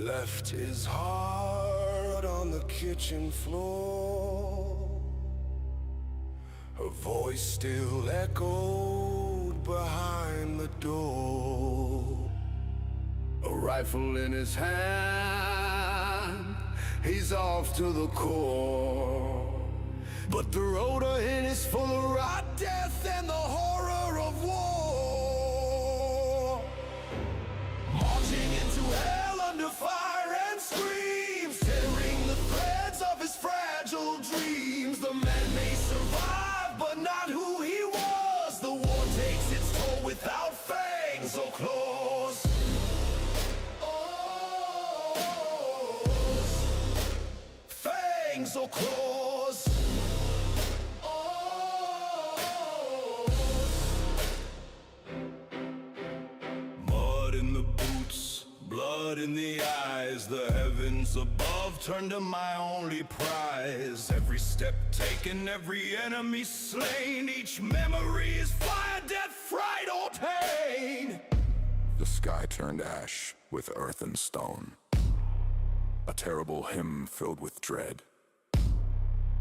left his heart on the kitchen floor. Her voice still echoed behind the door. A rifle in his hand, he's off to the core. But the road ahead is full of rot, death, and the horror of war. Marching into hell under fire and screams, tearing the threads of his fragile dreams. The man may survive, but not who he was. The war takes its toll without fangs or claws. Fangs or claws. Mud in the boots, blood in the eyes. The heavens above turn to my only prize. Every step taken, every enemy slain. Each memory is fire, death, fright, or pain. The sky turned ash with earth and stone. A terrible hymn filled with dread,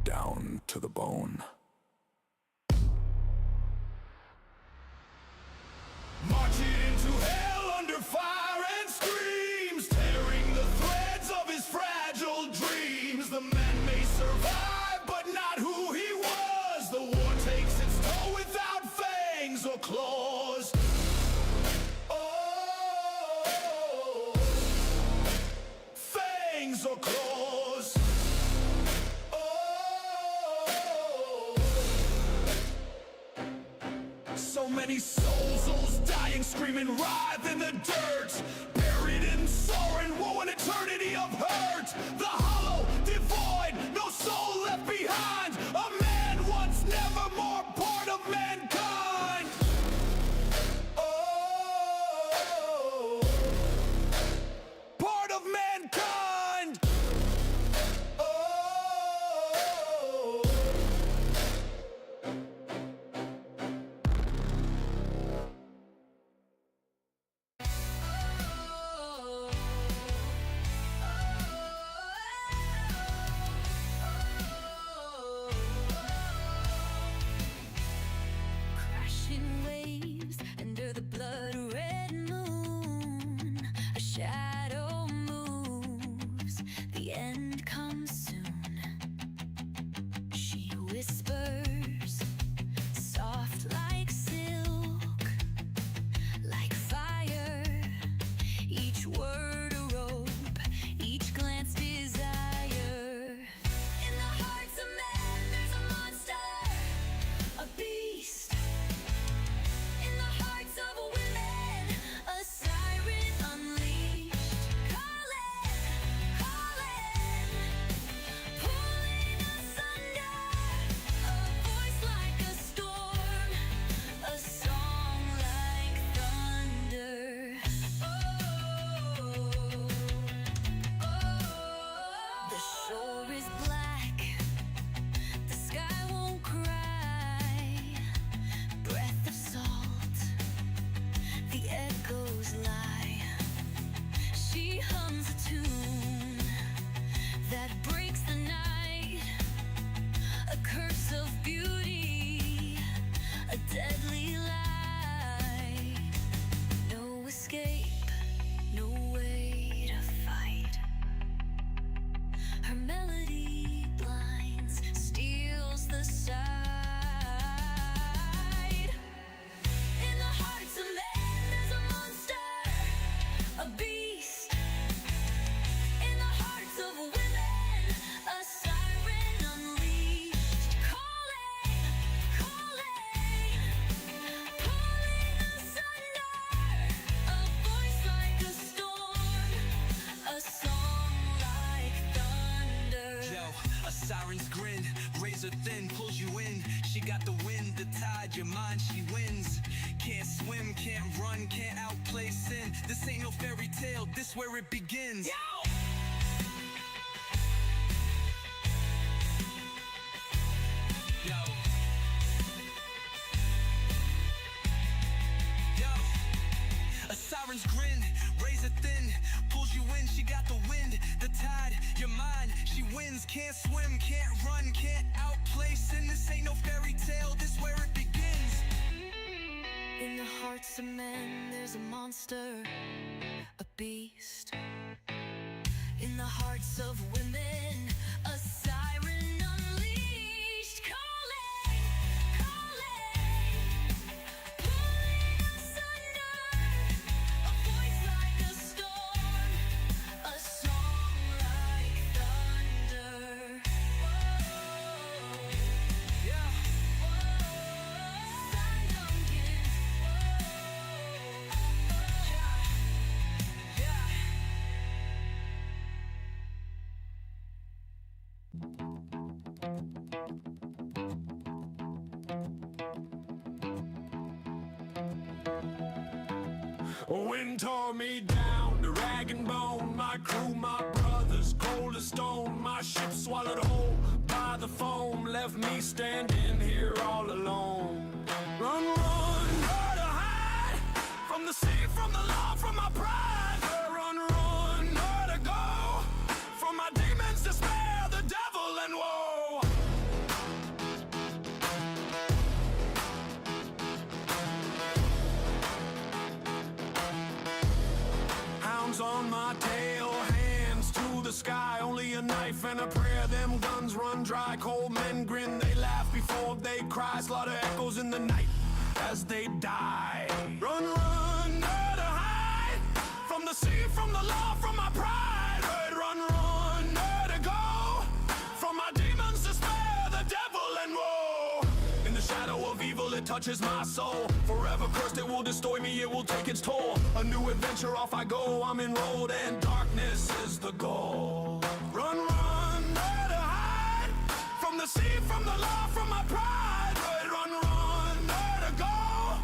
down to the bone. Marching into hell under fire and screams, tearing the threads of his fragile dreams. The man may survive, but not who he was. The war takes its toll without fangs or claws. Fangs or claws. So many souls dying, screaming, writhe in the dirt, buried in sorrow and woe, an eternity of hurt. The hollow, devoid, no soul left behind. A man once, never more part of mankind. Oh, part of mankind. Crashing waves under the blood-red moon. A shadow moves, the end comes soon. She whispers, soft like silk, like fire. Each word a rope, each glance desire. In the hearts of men there's a monster, a beast. In the hearts of women, a siren unleashed. Calling, calling, pulling asunder. A voice like a storm, a song like thunder. The shore is black, the sky won't cry. Breath of salt, the echoes lie. She hums a tune that breaks the night. A curse of beauty, a deadly light. No escape, no way to fight. Her melody blinds, steals the sight. In the hearts of men there's a monster, a beast. In the hearts of women, a siren unleashed. Calling, calling, pulling asunder. A voice like a storm, a song like thunder. Yo, a siren's grin, razor thin, pulls you in. She got the wind, the tide, your mind, she wins. Can't swim, can't run, can't outplay sin. This ain't no fairy tale, this where it begins. Yo! Yo. Yo. A siren's grin, razor thin, pulls you in. She She got the wind, the tide, your mind. She wins, can't swim, can't run, can't outplay sin. This ain't no fairy tale, this where it begins. In the hearts of men, there's a monster, a beast. In the hearts of women, a siren unleashed, calling, pulling us under. A voice like a storm, a song like thunder. Whoa, Yeah, whoa, Duncan. yeah. Wind tore me down to rag and bone. My crew, my brothers, cold as stone. My ship swallowed whole by the foam, left me standing here all alone. Run, run, where to hide? From the sea, from the law, from my pride. Run, run, where to go? From my demons, despair, the devil and woe. Hounds on my tail, hands to the sky. Only a knife and a prayer, them guns run dry. Cold men grin, they laugh before they cry. Slaughter echoes in the night as they die. Run, run, where to hide? From the sea, from the law, from my pride. Run, run, where to go? From my demons, despair, the devil and woe. In the shadow of evil, it touches my soul. Forever cursed, it will destroy me, it will take its toll. A new adventure, off I go, I'm enrolled, and darkness is the goal. Run, run, where to hide? From the sea, from the law, from my pride. Run, run, where to go?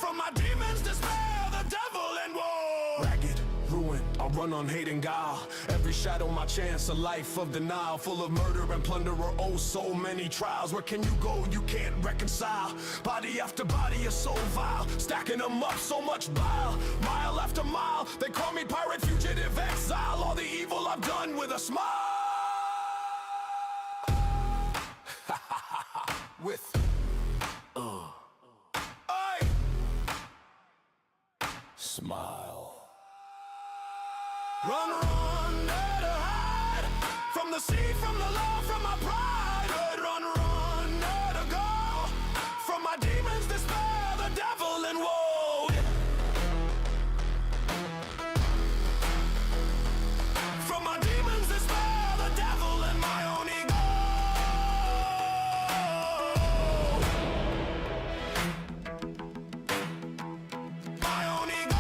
From my demons, despair, the devil and woe. Ragged, ruin, I'll run on hate and guile. Every shadow, my chance, a life of denial. Full of murder and plunder, oh so many trials. Where can you go, you can't reconcile. Body after body is so vile, stacking them up, so much bile. Mile after mile, they call me pirate, fugitive, exile. All the evil I've done with a smile. With I smile. Run, run, where to hide? From the sea, from the law, from my pride. Run, run, where to go? From my demons, despair, the devil and woe. From my demons, despair, the devil and my own ego. My own ego.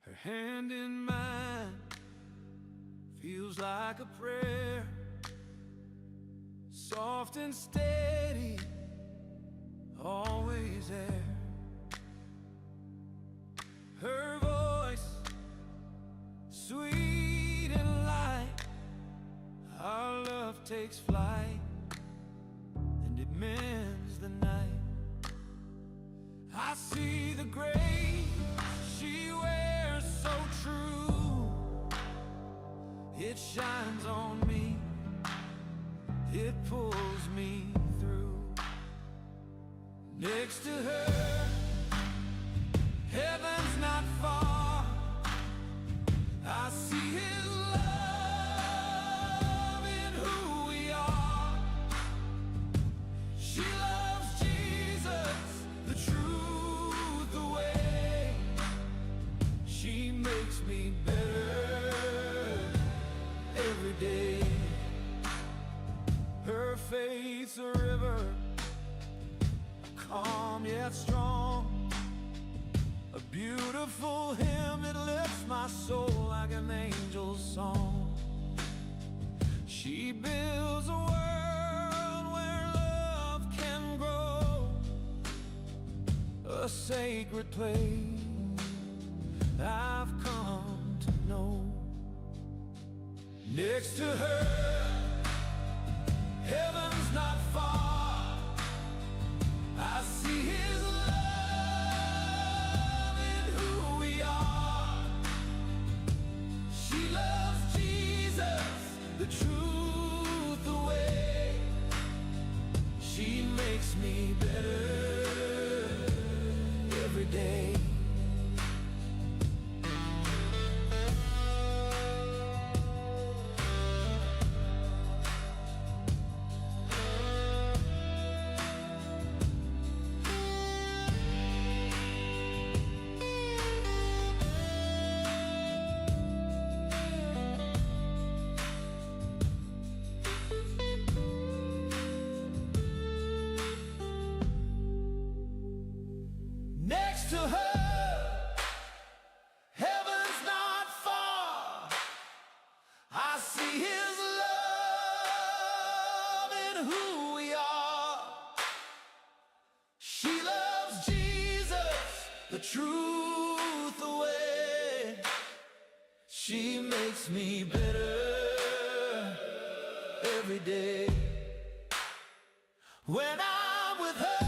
Her hand in mine feels like a prayer, soft and steady, always there. Her voice, sweet and light, our love takes flight, and it mends the night. I see the grace she wears so true. It shines on me, it pulls me through. Next to her, heaven's not far. I see His love in who we are. She loves Jesus, the truth, the way. She makes me better every day. Her faith's a river, calm yet strong. A beautiful hymn, it lifts my soul like an angel's song. She builds a world where a sacred place I've come to know. Next to her, heaven's not far. I see His love in who we are. She loves Jesus, the truth, the way. She makes me better every day. Next to her, heaven's not far. I see His love in who we are. She loves Jesus, the truth, the way. She makes me better every day. When I'm with her,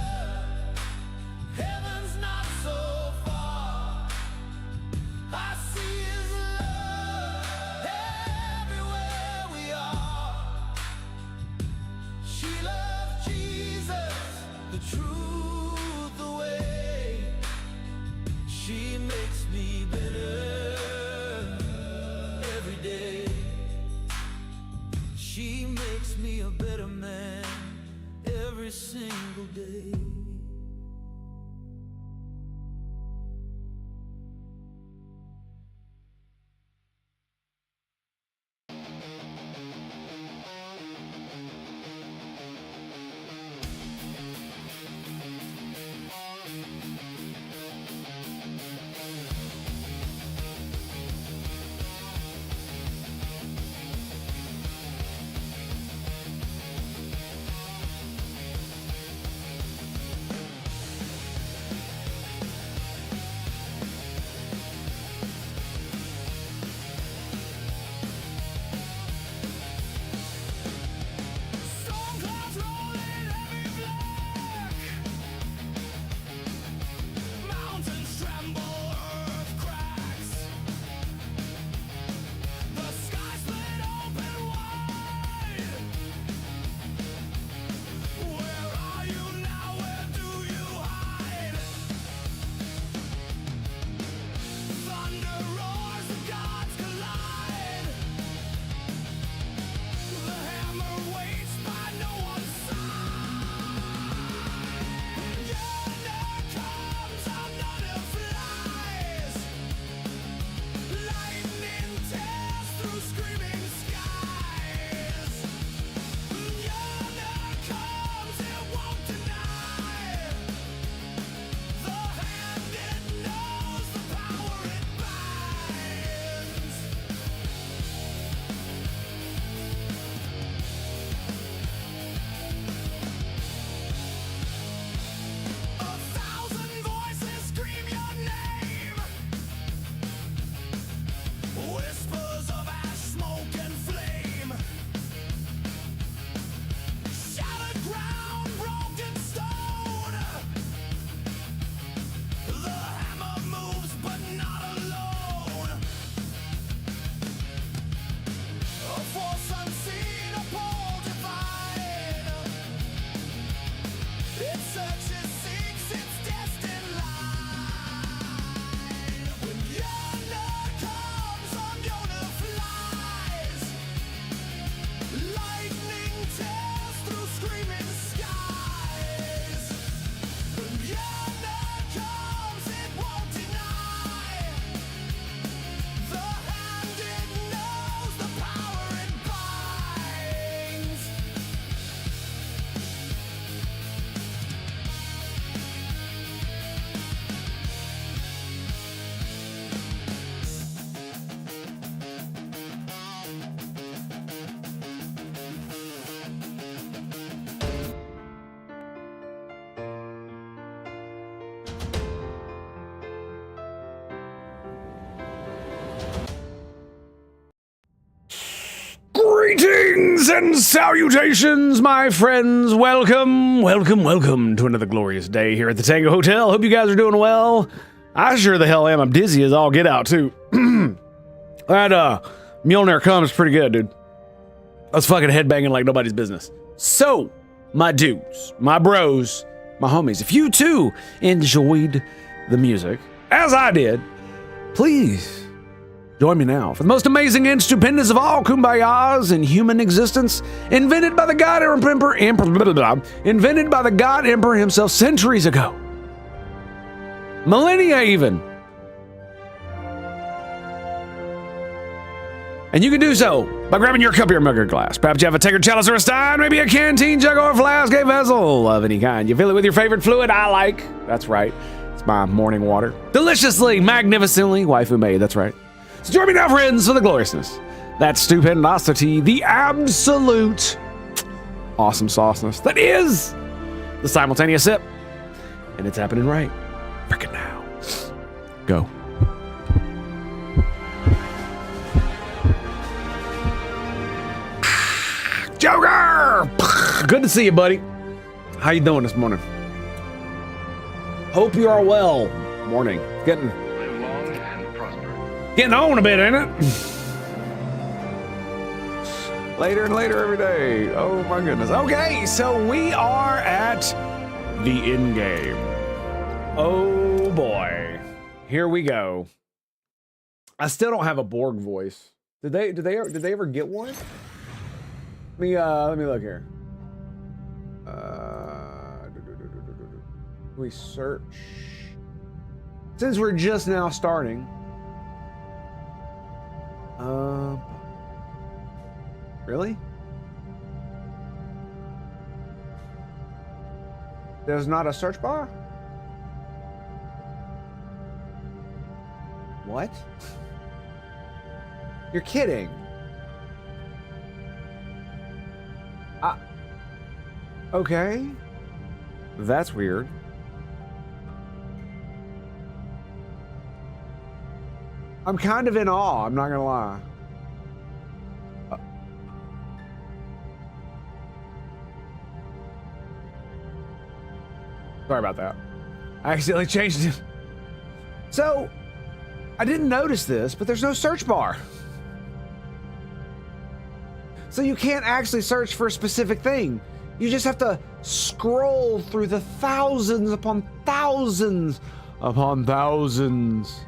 heaven's not so far. I see His love everywhere we are. She loves Jesus, the truth, the way. She makes me better every day. She makes me a better man every single day. Greetings and salutations, my friends. Welcome to another glorious day here at the Tango Hotel. Hope you guys are doing well. I sure the hell am. I'm dizzy as all get out, too. That, Mjolnir comes pretty good, dude. I was fucking headbanging like nobody's business. So, my dudes, my bros, my homies, if you too enjoyed the music, as I did, please join me now for the most amazing and stupendous of all kumbayas in human existence, invented by the God Emperor, invented by the God Emperor himself centuries ago, millennia even. And you can do so by grabbing your cup, your mug, or glass. Perhaps you have a tankard, chalice, or a stein, maybe a canteen, jug, or flask, a vessel of any kind. You fill it with your favorite fluid. I like. That's right. It's my morning water. Deliciously, magnificently, waifu made. That's right. So join me now, friends, for the gloriousness, that stupendosity, the absolute awesome sauceness that is the simultaneous sip. And it's happening right frickin' now. Go. Joker! Good to see you, buddy. How you doing this morning? Hope you are well. Morning. Getting on a bit, ain't it? Later and later every day. Oh my goodness. Okay, so we are at the end game. Oh boy. Here we go. I still don't have a Borg voice. Did they ever get one? Let me look here. We search. Since we're just now starting. Really? There's not a search bar? What? You're kidding. Okay. That's weird. I'm kind of in awe, I'm not gonna lie. Sorry about that. I accidentally changed it. So, I didn't notice this, but there's no search bar. So you can't actually search for a specific thing. You just have to scroll through the thousands upon thousands upon thousands.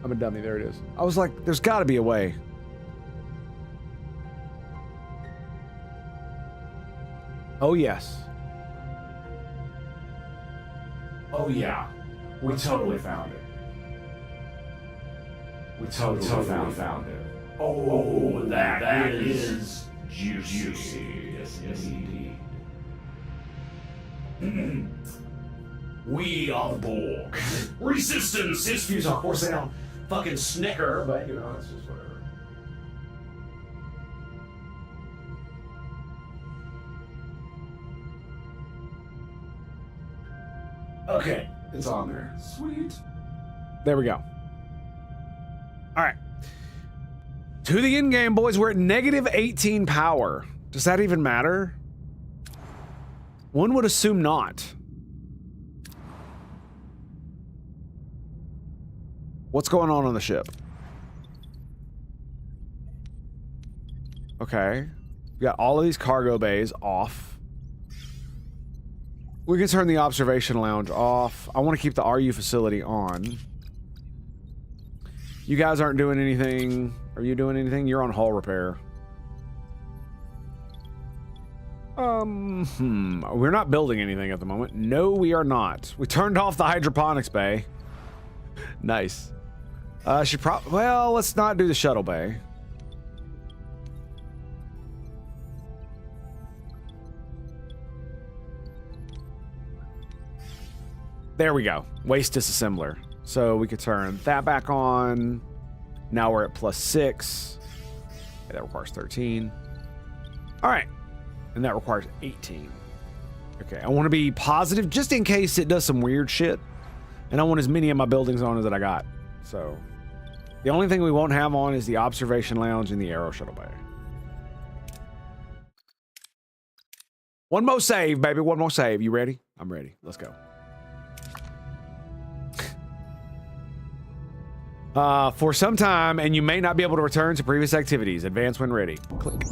I'm a dummy, there it is. I was like, there's gotta be a way. Oh yes. Oh yeah, we totally found it. We totally found it. Oh, that is juicy. Yes, indeed. We are the Borg. Resistance! His views, of course, they don't fucking snicker, but you know, it's just whatever. Okay, it's on there. Sweet. There we go. All right. To the end game, boys. We're at negative 18 power. Does that even matter? One would assume not. What's going on the ship? Okay. We got all of these cargo bays off. We can turn the observation lounge off. I want to keep the RU facility on. You guys aren't doing anything. Are you doing anything? You're on hull repair. We're not building anything at the moment. No, we are not. We turned off the hydroponics bay. Nice. Well, let's not do the shuttle bay. There we go. Waste disassembler. So we could turn that back on. Now we're at +6. Okay, that requires 13. All right. And that requires 18. Okay, I want to be positive just in case it does some weird shit. And I want as many of my buildings on as that I got. So The only thing we won't have on is the observation lounge and the aero shuttle bay. One more save, baby. One more save. You ready? I'm ready. Let's go. For some time, and you may not be able to return to previous activities. Advance when ready. Click.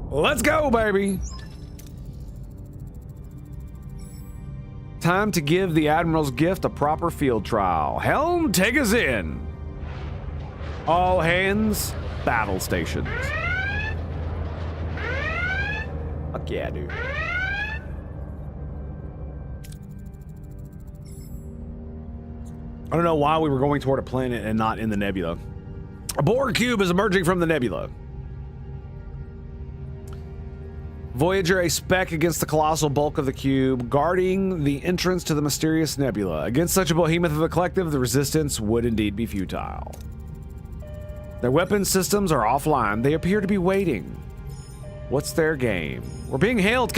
Let's go, baby. Time to give the Admiral's gift a proper field trial. Helm, take us in. All hands, battle stations. Fuck yeah, dude. I don't know why we were going toward a planet and not in the nebula. A Borg cube is emerging from the nebula. Voyager, a speck against the colossal bulk of the cube, guarding the entrance to the mysterious nebula. Against such a behemoth of the collective, the resistance would indeed be futile. Their weapon systems are offline. They appear to be waiting. What's their game? We're being hailed,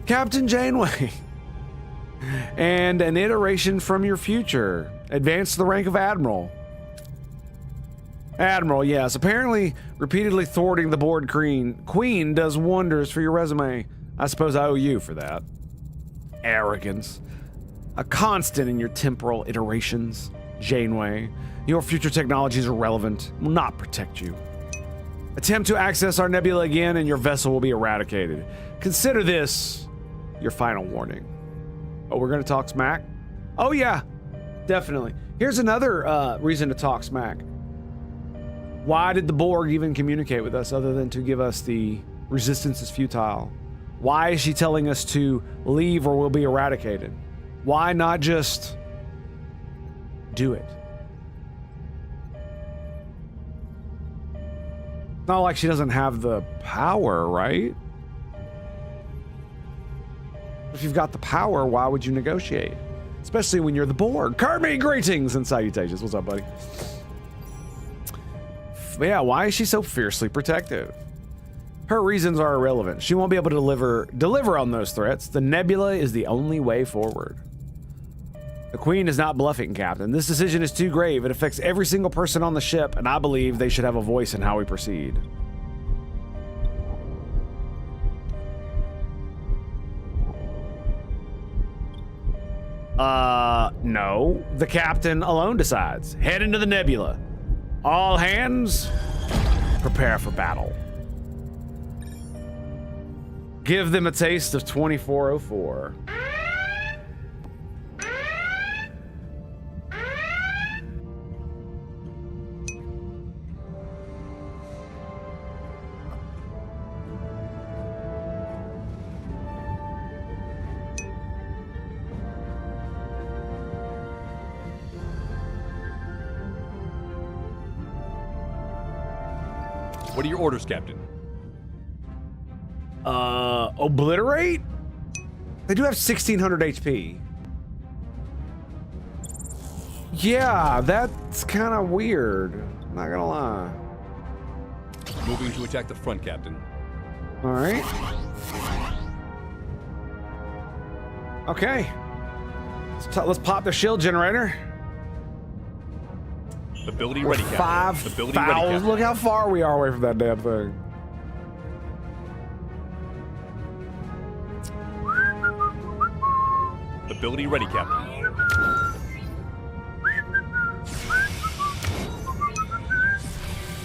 Captain Janeway. And an iteration from your future. Advance to the rank of Admiral. Admiral, yes. Apparently, repeatedly thwarting the Borg Queen does wonders for your resume. I suppose I owe you for that. Arrogance. A constant in your temporal iterations. Janeway, your future technology is irrelevant. Will not protect you. Attempt to access our nebula again and your vessel will be eradicated. Consider this your final warning. Oh, we're gonna talk smack? Oh yeah, definitely. Here's another reason to talk smack. Why did the Borg even communicate with us other than to give us the resistance is futile? Why is she telling us to leave or we'll be eradicated? Why not just do it? Not like she doesn't have the power, right? If you've got the power, why would you negotiate? Especially when you're the Borg. Kermit, greetings and salutations. What's up, buddy? Yeah, why is she so fiercely protective? Her reasons are irrelevant. She won't be able to deliver on those threats. The nebula is the only way forward. The Queen is not bluffing, Captain. This decision is too grave. It affects every single person on the ship, and I believe they should have a voice in how we proceed. No. The Captain alone decides. Head into the nebula. All hands, prepare for battle. Give them a taste of 2404. What are your orders, Captain? Obliterate? They do have 1600 HP. Yeah, that's kind of weird. Not gonna lie. Moving to attack the front, Captain. All right. Okay. Let's pop the shield generator. Ability ready, Captain. 5 Ability ready, fouls. Captain. Look how far we are away from that damn thing. Ability ready, Captain.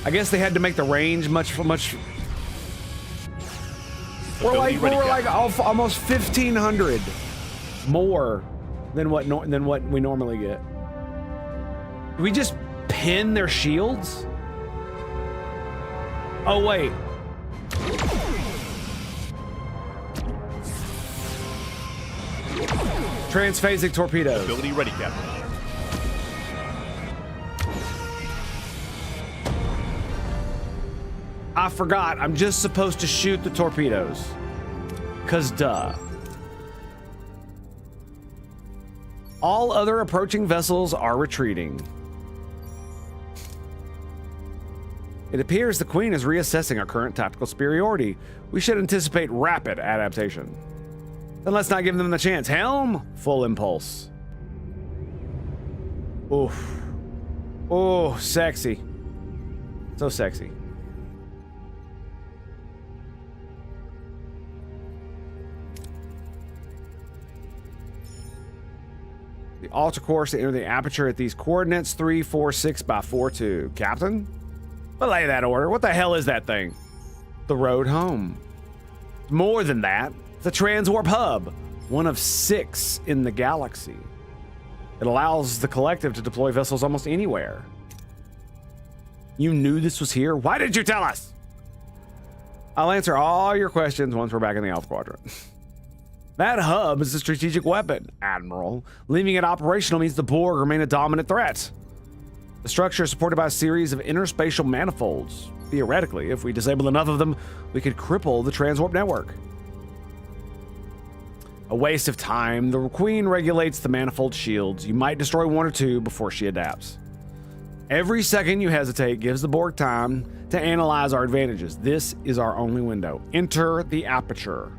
I guess they had to make the range much. We're Ability like ready, we're like Captain. almost 1,500 more than what we normally get. Do we just pin their shields? Oh wait. Transphasic torpedoes. Ability ready, Captain. I forgot. I'm just supposed to shoot the torpedoes. 'Cause duh. All other approaching vessels are retreating. It appears the Queen is reassessing our current tactical superiority. We should anticipate rapid adaptation. Then let's not give them the chance. Helm, full impulse. Oof. Oh, sexy. So sexy. The alter course to enter the aperture at these coordinates 346 by 42. Captain? Belay that order. What the hell is that thing? The road home. More than that, the Transwarp Hub, one of 6 in the galaxy. It allows the collective to deploy vessels almost anywhere. You knew this was here? Why did you tell us? I'll answer all your questions once we're back in the Alpha Quadrant. That hub is a strategic weapon, Admiral. Leaving it operational means the Borg remain a dominant threat. The structure is supported by a series of interspatial manifolds. Theoretically, if we disable enough of them, we could cripple the Transwarp network. A waste of time. The Queen regulates the manifold shields. You might destroy 1 or 2 before she adapts. Every second you hesitate gives the Borg time to analyze our advantages. This is our only window. Enter the aperture.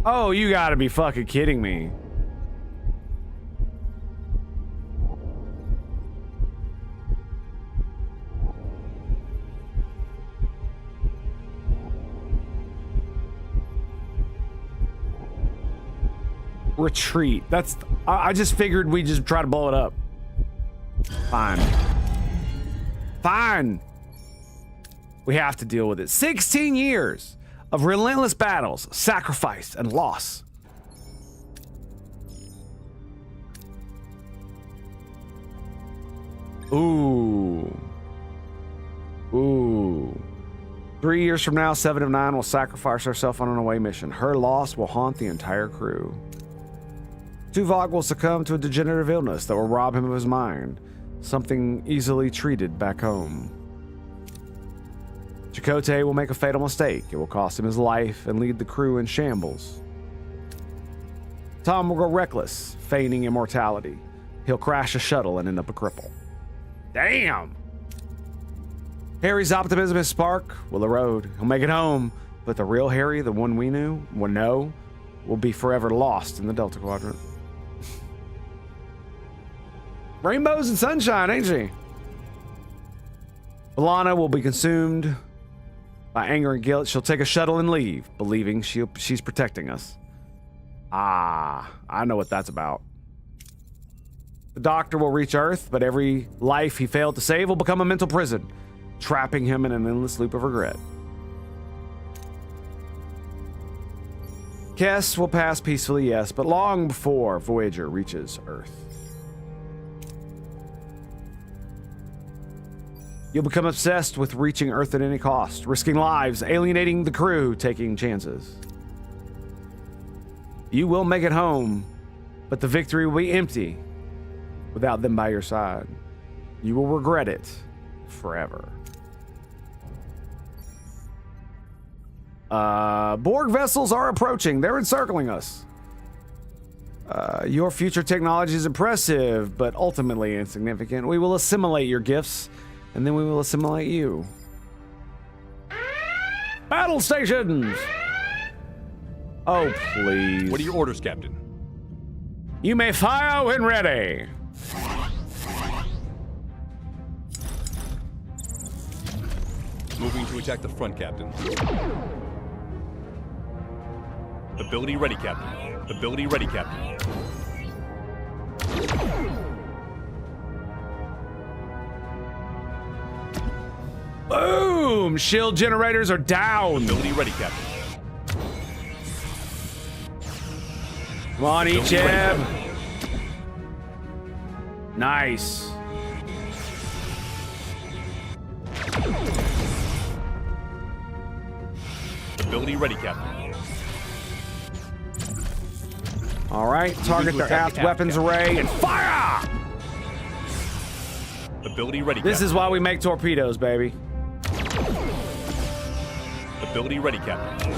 Oh, you gotta be fucking kidding me. Retreat. That's... I just figured we'd just try to blow it up. Fine. Fine. We have to deal with it. 16 years of relentless battles, sacrifice, and loss. Ooh. Ooh. 3 years from now, 7 of 9 will sacrifice herself on an away mission. Her loss will haunt the entire crew. Tuvok will succumb to a degenerative illness that will rob him of his mind. Something easily treated back home. Chakotay will make a fatal mistake. It will cost him his life and lead the crew in shambles. Tom will go reckless, feigning immortality. He'll crash a shuttle and end up a cripple. Damn! Harry's optimism and spark will erode. He'll make it home, but the real Harry, the one we knew, will be forever lost in the Delta Quadrant. Rainbows and sunshine, ain't she? B'Elanna will be consumed by anger and guilt. She'll take a shuttle and leave, believing she's protecting us. Ah, I know what that's about. The Doctor will reach Earth, but every life he failed to save will become a mental prison, trapping him in an endless loop of regret. Kess will pass peacefully, yes, but long before Voyager reaches Earth. You'll become obsessed with reaching Earth at any cost, risking lives, alienating the crew, taking chances. You will make it home, but the victory will be empty without them by your side. You will regret it forever. Borg vessels are approaching. They're encircling us. Your future technology is impressive, but ultimately insignificant. We will assimilate your gifts, and then we will assimilate you. Battle stations! Oh, please. What are your orders, Captain? You may fire when ready. Moving to attack the front, Captain. Ability ready, Captain. Ability ready, Captain. Boom! Shield generators are down. Ability ready, Captain. Come on, Ability ready, Echeb. Captain. Nice. Ability ready, Captain. All right, target to their attack aft the weapons aft, array and fire! Ability ready, This Captain. is why we make torpedoes, baby. Ability ready, Captain.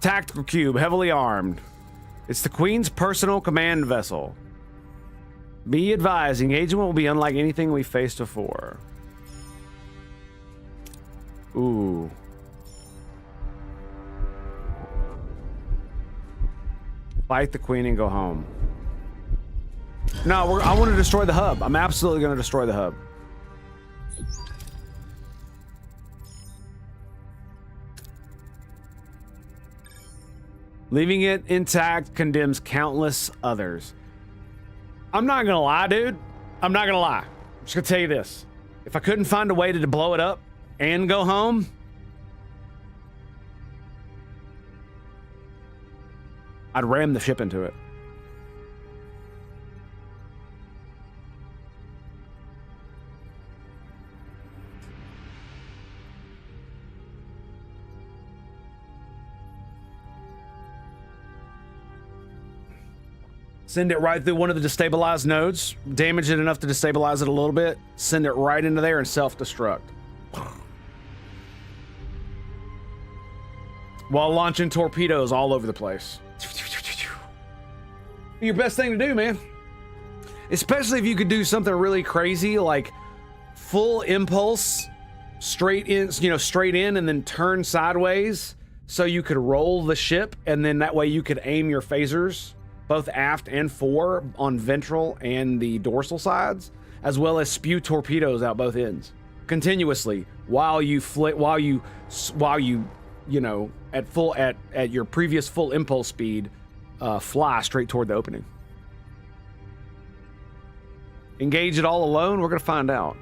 Tactical cube, heavily armed. It's the Queen's personal command vessel. Be advised, engagement will be unlike anything we faced before. Ooh. Fight the queen and go home. No, I want to destroy the hub. I'm absolutely going to destroy the hub. Leaving it intact condemns countless others. I'm not going to lie, dude. I'm not going to lie. I'm just going to tell you this. If I couldn't find a way to blow it up and go home, I'd ram the ship into it. Send it right through one of the destabilized nodes, damage it enough to destabilize it a little bit, send it right into there and self-destruct. While launching torpedoes all over the place. Your best thing to do, man. Especially if you could do something really crazy like full impulse, straight in, straight in and then turn sideways so you could roll the ship, and then that way you could aim your phasers both aft and fore on ventral and the dorsal sides, as well as spew torpedoes out both ends continuously while you at your previous full impulse speed fly straight toward the opening. Engage it all alone? We're gonna find out.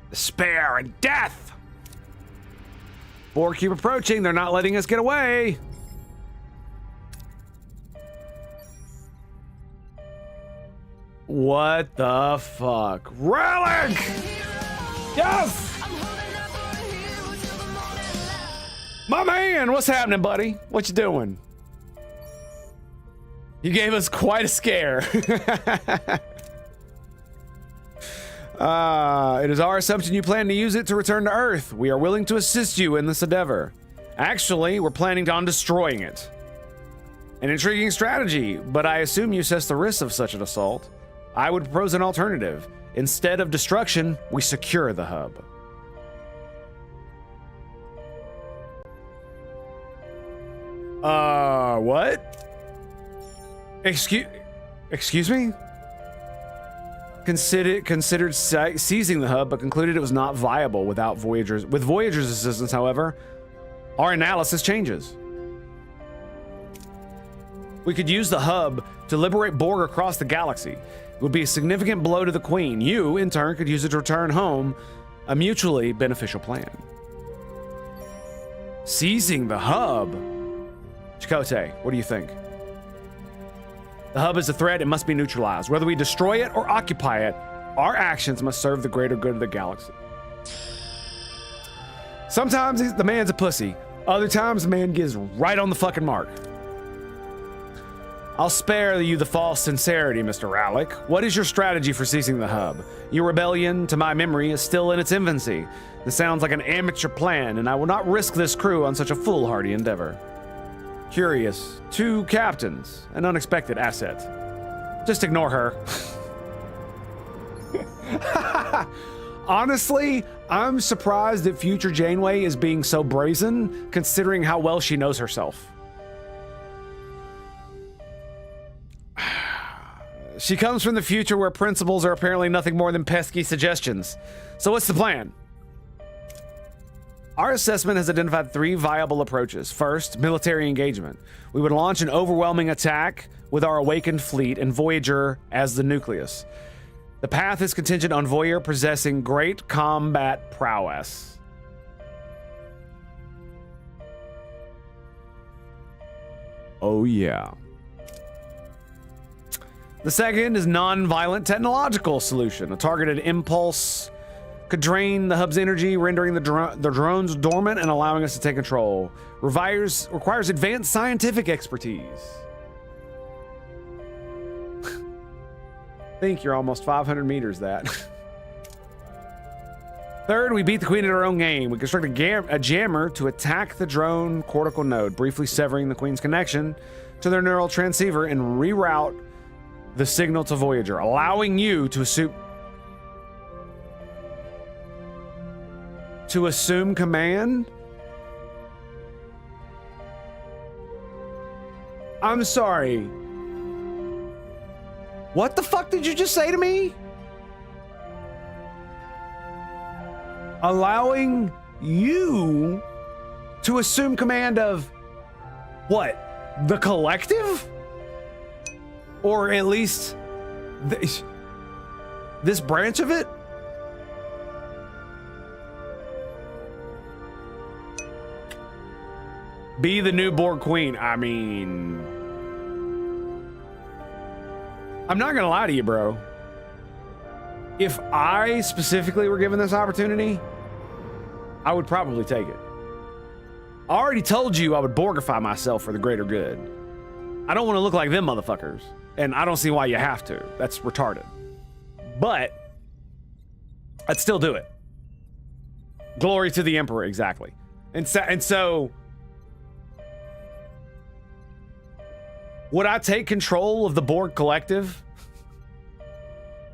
Despair and death! Borg keep approaching. They're not letting us get away. What the fuck? Relic! Yes! My man, what's happening, buddy? What you doing? You gave us quite a scare. It is our assumption you plan to use it to return to Earth. We are willing to assist you in this endeavor. Actually, we're planning on destroying it. An intriguing strategy, but I assume you assess the risks of such an assault. I would propose an alternative. Instead of destruction, we secure the hub. What? Excuse me? Considered seizing the hub, but concluded it was not viable without Voyager's. With Voyager's assistance, however, our analysis changes. We could use the hub to liberate Borg across the galaxy. It would be a significant blow to the Queen. You, in turn, could use it to return home. A mutually beneficial plan. Seizing the hub. Chakotay, what do you think? The hub is a threat, it must be neutralized. Whether we destroy it or occupy it, our actions must serve the greater good of the galaxy. Sometimes the man's a pussy. Other times the man gets right on the fucking mark. I'll spare you the false sincerity, Mr. Rallick. What is your strategy for seizing the hub? Your rebellion, to my memory, is still in its infancy. This sounds like an amateur plan, and I will not risk this crew on such a foolhardy endeavor. Curious. 2 captains. An unexpected asset. Just ignore her. Honestly, I'm surprised that future Janeway is being so brazen, considering how well she knows herself. She comes from the future where principles are apparently nothing more than pesky suggestions. So what's the plan? Our assessment has identified 3 viable approaches. First, military engagement. We would launch an overwhelming attack with our awakened fleet and Voyager as the nucleus. The path is contingent on Voyager possessing great combat prowess. Oh yeah. The second is non-violent technological solution. A targeted impulse could drain the hub's energy, rendering the drones dormant and allowing us to take control. Requires advanced scientific expertise. Think you're almost 500 meters that. Third, we beat the queen at her own game. We construct a jammer to attack the drone cortical node, briefly severing the queen's connection to their neural transceiver and reroute the signal to Voyager, allowing you to assume command. I'm sorry. What the fuck did you just say to me? Allowing you to assume command of what? The collective? Or at least this branch of it? Be the new Borg queen. I mean, I'm not gonna lie to you, bro. If I specifically were given this opportunity, I would probably take it. I already told you I would Borgify myself for the greater good. I don't want to look like them motherfuckers, and I don't see why you have to. That's retarded. But I'd still do it. Glory to the Emperor, exactly. And so would I take control of the Borg collective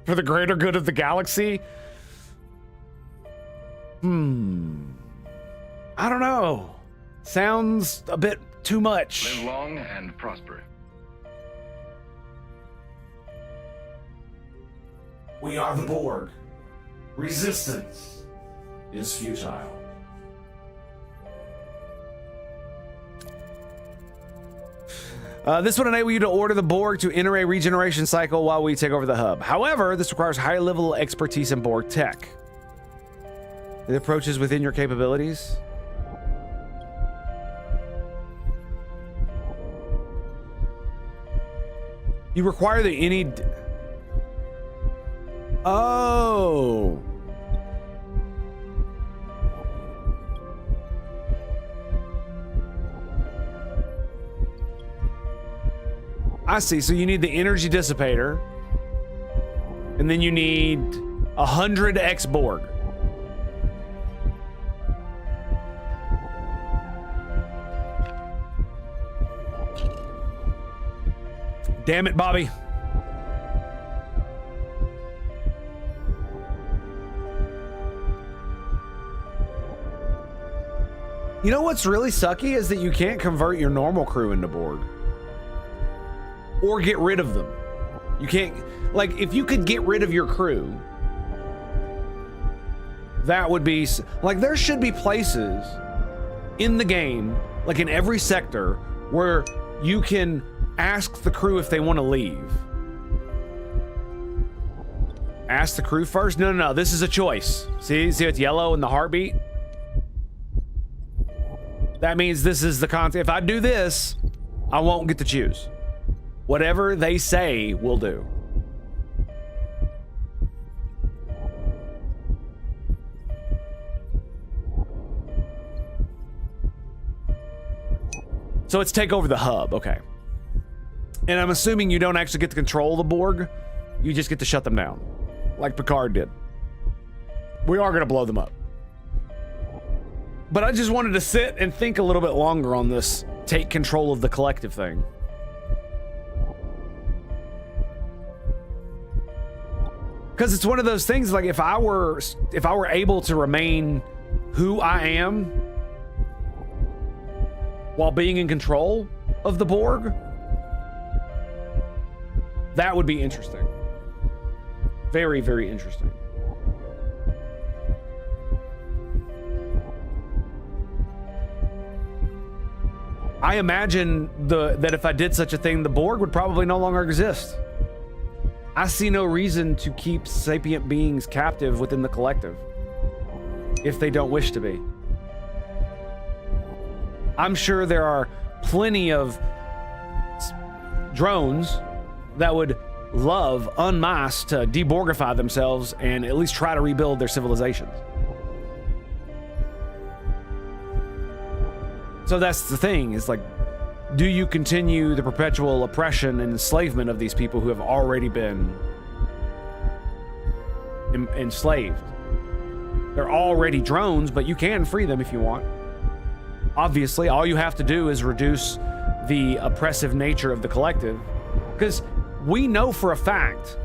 for the greater good of the galaxy? I don't know. Sounds a bit too much. Live long and prosper. We are the Borg. Resistance is futile. This would enable you to order the Borg to enter a regeneration cycle while we take over the hub. However, this requires high level expertise in Borg tech. The approach is within your capabilities. You require the any... Oh. I see. So you need the energy dissipator. And then you need 100 X-Borg. Damn it, Bobby. You know what's really sucky is that you can't convert your normal crew into Borg. Or get rid of them. You can't, like, if you could get rid of your crew, that would be, like, there should be places in the game, like in every sector, where you can ask the crew if they want to leave. Ask the crew first? No, this is a choice. See it's yellow in the heartbeat? That means this is the content. If I do this, I won't get to choose. Whatever they say, we'll do. So it's take over the hub, okay. And I'm assuming you don't actually get to control the Borg. You just get to shut them down, like Picard did. We are gonna blow them up. But I just wanted to sit and think a little bit longer on this take control of the collective thing. Because it's one of those things, like if I were able to remain who I am while being in control of the Borg, that would be interesting. Very, very interesting. I imagine that if I did such a thing, the Borg would probably no longer exist. I see no reason to keep sapient beings captive within the collective if they don't wish to be. I'm sure there are plenty of drones that would love en masse to deborgify themselves and at least try to rebuild their civilizations. So that's the thing, is like, do you continue the perpetual oppression and enslavement of these people who have already been enslaved? They're already drones, but you can free them if you want. Obviously, all you have to do is reduce the oppressive nature of the collective. Because we know for a fact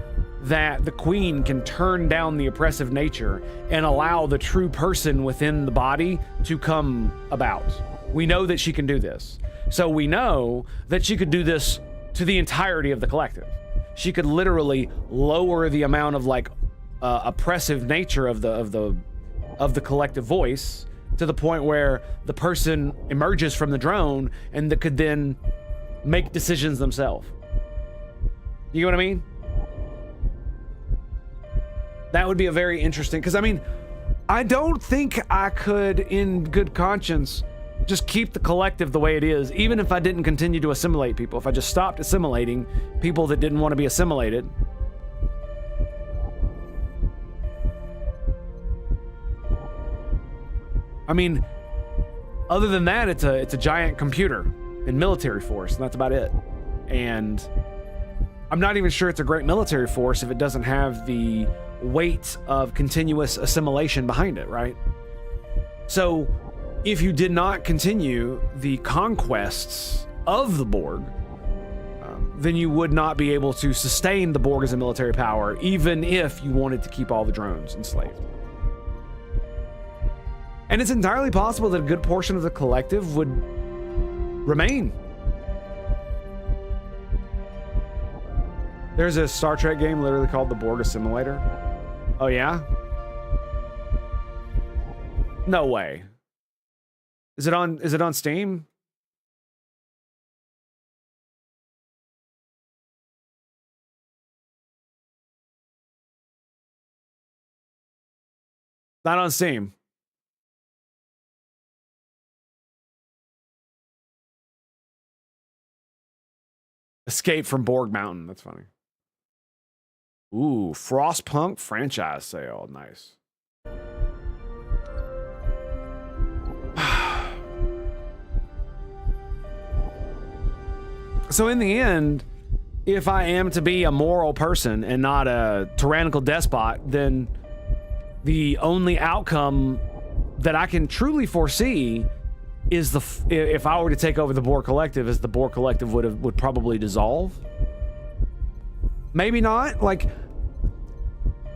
that the queen can turn down the oppressive nature and allow the true person within the body to come about. We know that she can do this. So we know that she could do this to the entirety of the collective. She could literally lower the amount of like oppressive nature of the collective voice to the point where the person emerges from the drone and that could then make decisions themselves. You know what I mean? That would be a very interesting, because I mean, I don't think I could in good conscience just keep the collective the way it is, even if I didn't continue to assimilate people. If I just stopped assimilating people that didn't want to be assimilated. I mean, other than that, it's a giant computer and military force, and that's about it. And I'm not even sure it's a great military force if it doesn't have the weight of continuous assimilation behind it, right? So if you did not continue the conquests of the Borg, then you would not be able to sustain the Borg as a military power, even if you wanted to keep all the drones enslaved. And it's entirely possible that a good portion of the collective would remain. There's a Star Trek game literally called the Borg Assimilator. Oh yeah? No way. Is it on Steam? Not on Steam. Escape from Borg Mountain. That's funny. Ooh, Frostpunk franchise sale. Nice. So in the end, if I am to be a moral person and not a tyrannical despot, then the only outcome that I can truly foresee is if I were to take over the Borg Collective, is the Borg Collective would probably dissolve. Maybe not. Like,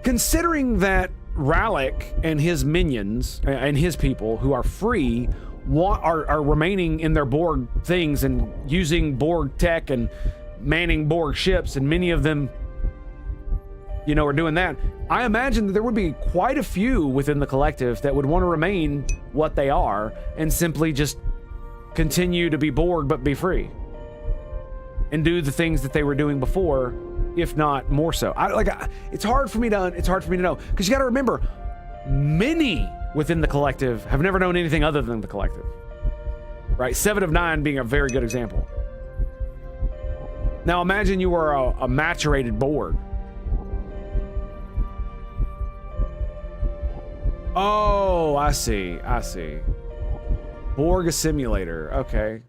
considering that Rallick and his minions and his people who are free are remaining in their Borg things and using Borg tech and manning Borg ships, and many of them, you know, are doing that. I imagine that there would be quite a few within the collective that would want to remain what they are and simply just continue to be Borg but be free and do the things that they were doing before, if not more so. It's hard for me to know, because you got to remember, many within the collective have never known anything other than the collective, right? 7 of 9 being a very good example. Now imagine you were a maturated Borg. Oh, I see. Borg Assimilator. Okay.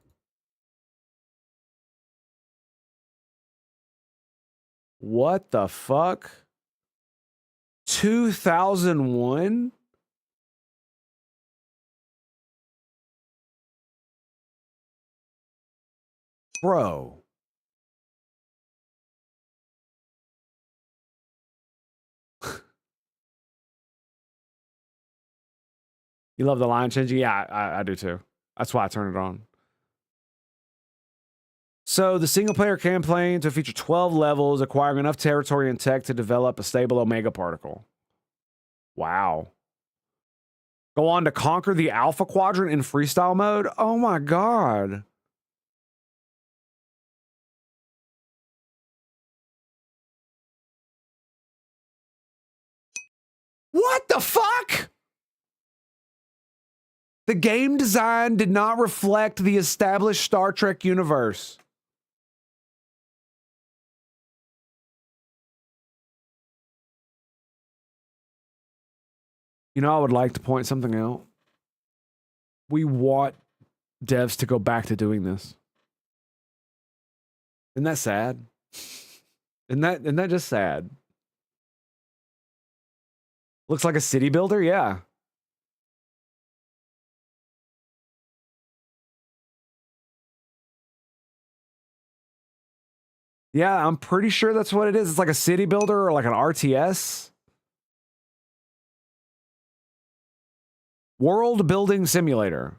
What the fuck? 2001? Bro. You love the line changing? Yeah, I do too. That's why I turned it on. So the single player campaign to feature 12 levels, acquiring enough territory and tech to develop a stable Omega particle. Wow. Go on to conquer the Alpha Quadrant in freestyle mode? Oh my god. What the fuck? The game design did not reflect the established Star Trek universe. You know, I would like to point something out. We want devs to go back to doing this. Isn't that sad? Isn't that just sad? Looks like a city builder? Yeah. Yeah, I'm pretty sure that's what it is. It's like a city builder or like an RTS. World building simulator.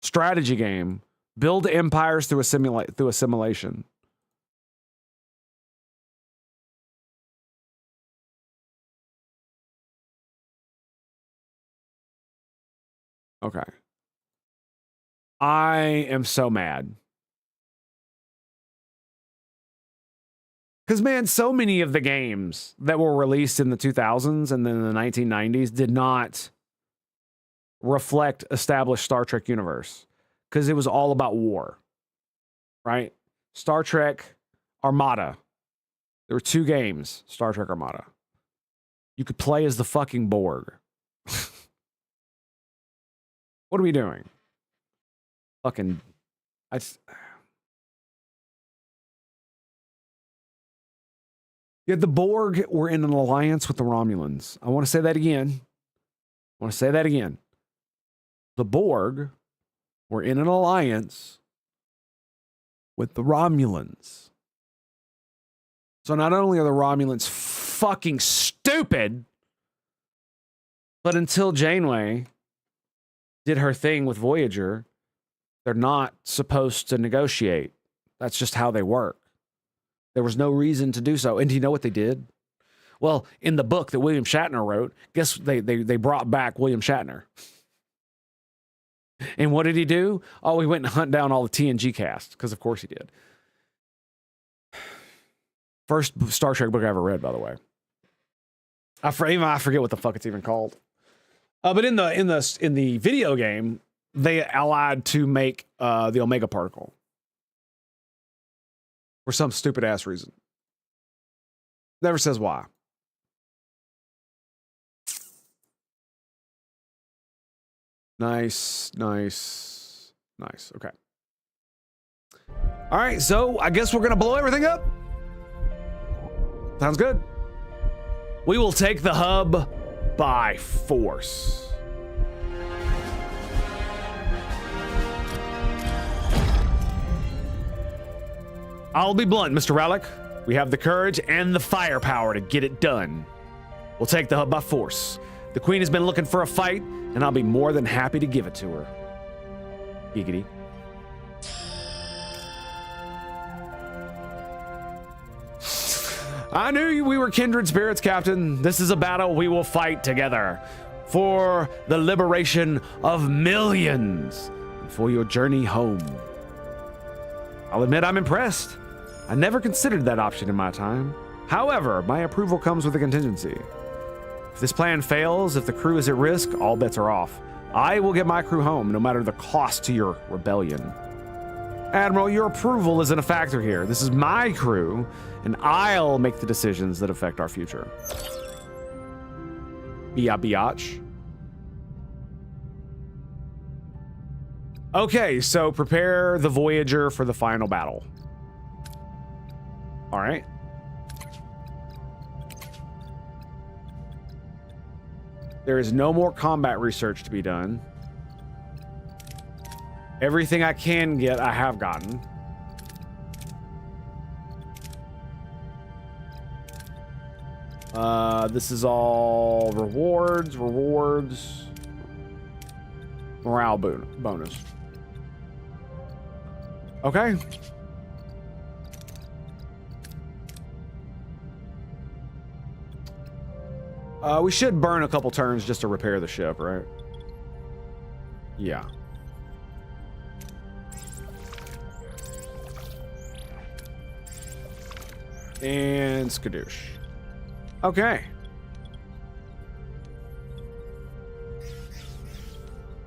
Strategy game. Build empires through a simulation. Okay. I am so mad. Because, man, so many of the games that were released in the 2000s and then the 1990s did not reflect established Star Trek universe. Because it was all about war. Right? Star Trek Armada. There were 2 games, Star Trek Armada. You could play as the fucking Borg. What are we doing? Fucking... Yeah, the Borg were in an alliance with the Romulans. I want to say that again. The Borg were in an alliance with the Romulans. So not only are the Romulans fucking stupid, but until Janeway did her thing with Voyager, they're not supposed to negotiate. That's just how they work. There was no reason to do so. And do you know what they did? Well, in the book that William Shatner wrote, guess they brought back William Shatner. And what did he do? Oh, he went and hunt down all the TNG cast, because of course he did. First Star Trek book I ever read, by the way. I forget what the fuck it's even called. But in the video game, they allied to make the Omega particle. For some stupid ass reason. Never says why. Nice. Okay. All right, so I guess we're going to blow everything up. Sounds good. We will take the hub by force. I'll be blunt, Mr. Relic. We have the courage and the firepower to get it done. We'll take the hub by force. The Queen has been looking for a fight, and I'll be more than happy to give it to her. Giggity. I knew we were kindred spirits, Captain. This is a battle we will fight together for the liberation of millions and for your journey home. I'll admit I'm impressed. I never considered that option in my time. However, my approval comes with a contingency. If this plan fails, if the crew is at risk, all bets are off. I will get my crew home, no matter the cost to your rebellion. Admiral, your approval isn't a factor here. This is my crew, and I'll make the decisions that affect our future. Biatch. Okay, so prepare the Voyager for the final battle. All right. There is no more combat research to be done. Everything I can get, I have gotten. This is all rewards. Morale bonus. Okay. We should burn a couple turns just to repair the ship, right? Yeah. And skadoosh. Okay.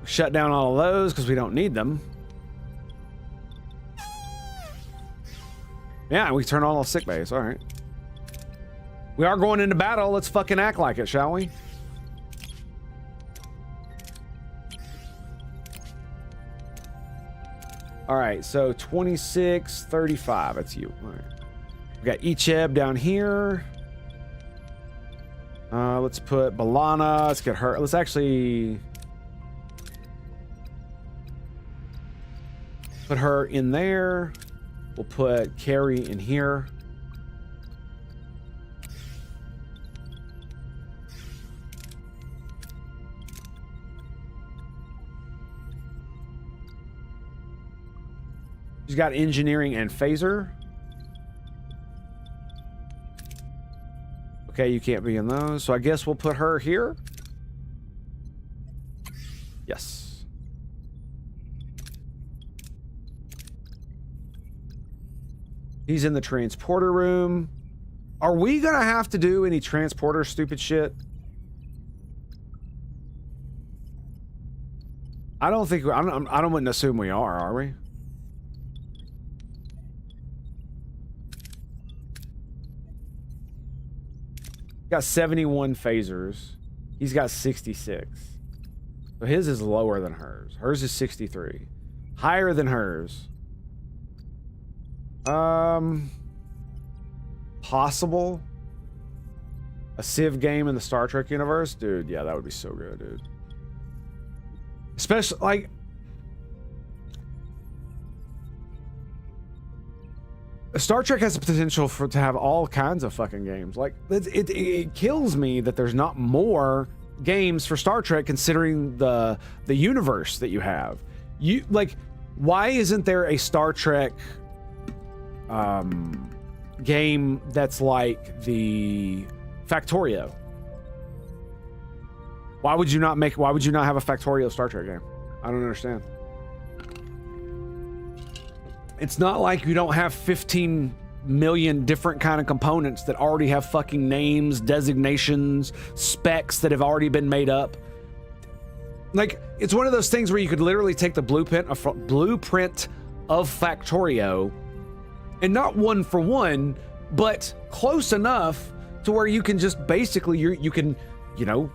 Shut down all of those because we don't need them. Yeah, we turn on all sick bays. All right. We are going into battle. Let's fucking act like it, shall we? All right, so 2635. That's you. All right. We got Icheb down here. Let's put Balana. Let's get her. Let's actually put her in there. We'll put Carrie in here. She's got engineering and phaser. Okay, you can't be in those. So I guess we'll put her here. Yes. He's in the transporter room. Are we gonna have to do any transporter stupid shit? I don't think I wouldn't assume we are we? Got 71 phasers. He's got 66. So his is lower than hers. Hers is 63. Higher than hers. Possible. A Civ game in the Star Trek universe? Dude, yeah, that would be so good, dude. Especially, like... Star Trek has the potential to have all kinds of fucking games. Like, it kills me that there's not more games for Star Trek considering the universe that you have. You, like, why isn't there a Star Trek game that's like the Factorio? Why would you not have a Factorio Star Trek game? I don't understand. It's not like you don't have 15 million different kind of components that already have fucking names, designations, specs that have already been made up. Like, it's one of those things where you could literally take the blueprint of Factorio, and not one for one, but close enough to where you can just basically you can, you know,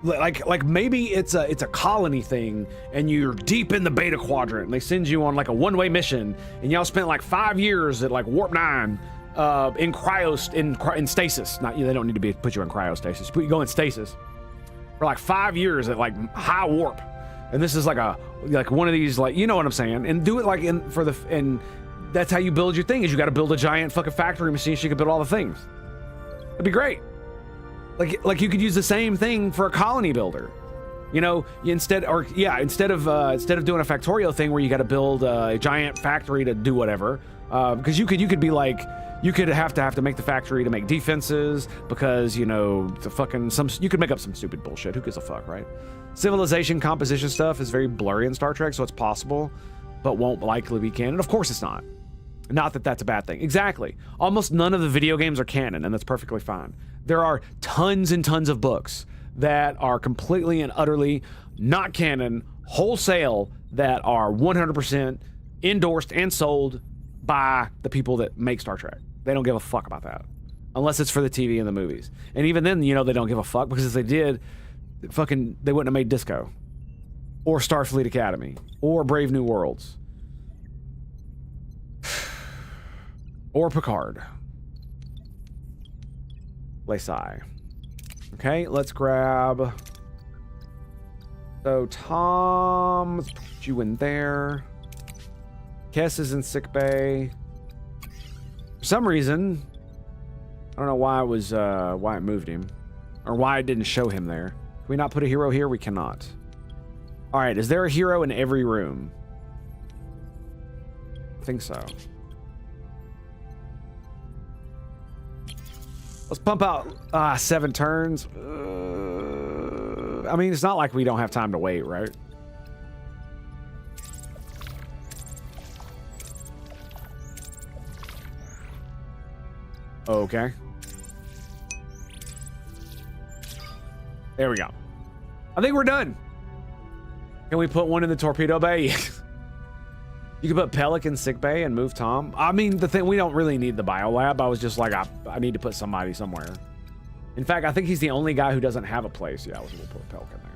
like maybe it's a colony thing and you're deep in the beta quadrant and they send you on like a one-way mission and y'all spent like 5 years at like warp 9 in stasis. Not, they don't need to put you in cryostasis, but you go in stasis for like 5 years at like high warp, and this is like one of these, like, you know what I'm saying, and do it like and that's how you build your thing, is you got to build a giant fucking factory machine so you can build all the things. That'd be great. Like you could use the same thing for a colony builder, you know, instead of doing a Factorio thing where you got to build a giant factory to do whatever, because you could be like, you could have to make the factory to make defenses because, you know, you could make up some stupid bullshit. Who gives a fuck, right? Civilization composition stuff is very blurry in Star Trek, so it's possible, but won't likely be canon. Of course it's not. Not that that's a bad thing. Exactly. Almost none of the video games are canon, and that's perfectly fine. There are tons and tons of books that are completely and utterly not canon, wholesale, that are 100% endorsed and sold by the people that make Star Trek. They don't give a fuck about that. Unless it's for the TV and the movies. And even then, you know, they don't give a fuck, because if they did, they wouldn't have made Disco. Or Starfleet Academy. Or Brave New Worlds. Or Picard. Lesai. Okay, let's grab... So, Tom... Let's put you in there. Kess is in sickbay. For some reason... I don't know why it moved him. Or why it didn't show him there. Can we not put a hero here? We cannot. Alright, is there a hero in every room? I think so. Let's pump out 7 turns. I mean, it's not like we don't have time to wait, right? Okay. There we go. I think we're done. Can we put one in the torpedo bay? You could put Pelican sick bay and move Tom. I mean, the thing, we don't really need the biolab. I was just like, I need to put somebody somewhere. In fact, I think he's the only guy who doesn't have a place. Yeah, we'll put Pelican there.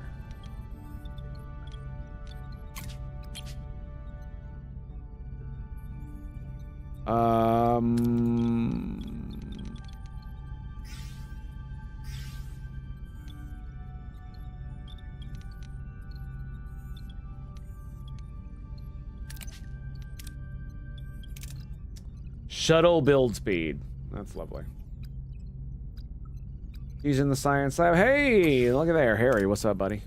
Shuttle build speed. That's lovely. He's in the science lab. Hey, look at there. Harry, what's up, buddy?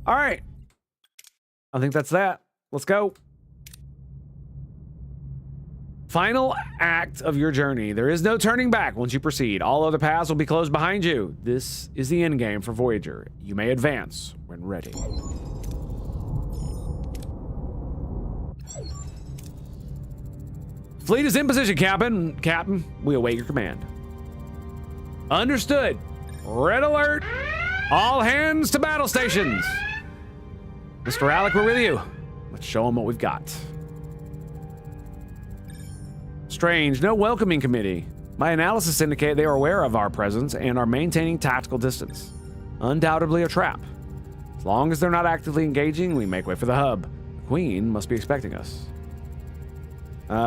All right. I think that's that. Let's go. Final act of your journey. There is no turning back once you proceed. All other paths will be closed behind you. This is the end game for Voyager. You may advance when ready. Fleet is in position, Captain. Captain, we await your command. Understood. Red alert. All hands to battle stations. Mr. Alec, we're with you. Let's show them what we've got. Strange, no welcoming committee. My analysis indicate they are aware of our presence and are maintaining tactical distance. Undoubtedly a trap. As long as they're not actively engaging, we make way for the hub. The Queen must be expecting us.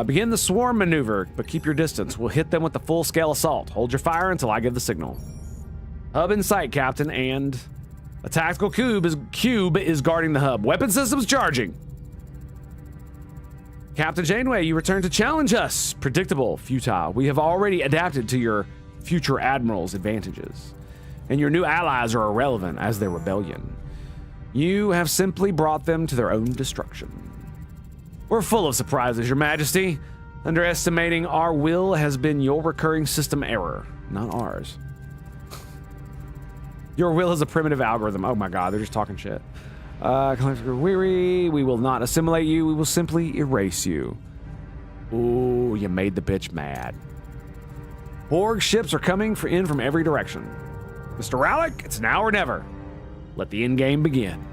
Begin the swarm maneuver, but keep your distance. We'll hit them with the full-scale assault. Hold your fire until I give the signal. Hub in sight, Captain, and a tactical cube is guarding the hub. Weapon systems charging. Captain Janeway, you return to challenge us. Predictable, futile. We have already adapted to your future admiral's advantages, and your new allies are irrelevant as their rebellion. You have simply brought them to their own destruction. We're full of surprises, Your Majesty. Underestimating our will has been your recurring system error, not ours. Your will is a primitive algorithm. Oh my god, they're just talking shit. Weary, we will not assimilate you, we will simply erase you. Ooh, you made the bitch mad. Borg ships are coming in from every direction. Mr. Rallick, it's now or never. Let the end game begin.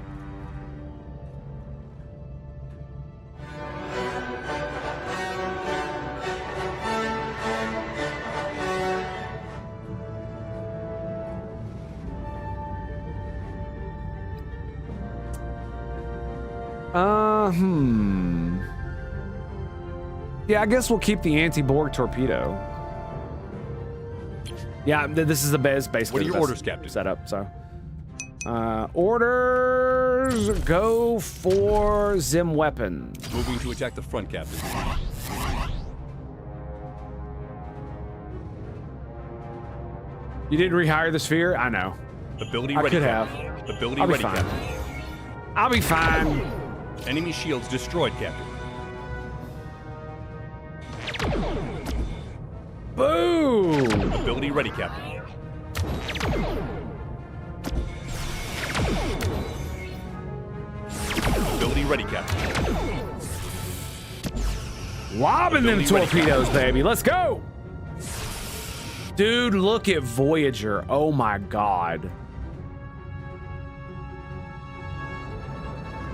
Yeah, I guess we'll keep the anti-Borg torpedo. Yeah, this is the best, basically. What are your orders, Captain? Setup, so. Orders go for Zim weapon. Moving to attack the front, Captain. You didn't rehire the sphere? I know. Ability I ready, could Captain. have. Ability I'll be ready, fine. Captain. I'll be fine. Enemy shields destroyed, Captain. Boom! Ability ready, Captain. Ability ready, Captain. Lobbing them Ability ready, torpedoes, baby. Let's go! Dude, look at Voyager. Oh my god.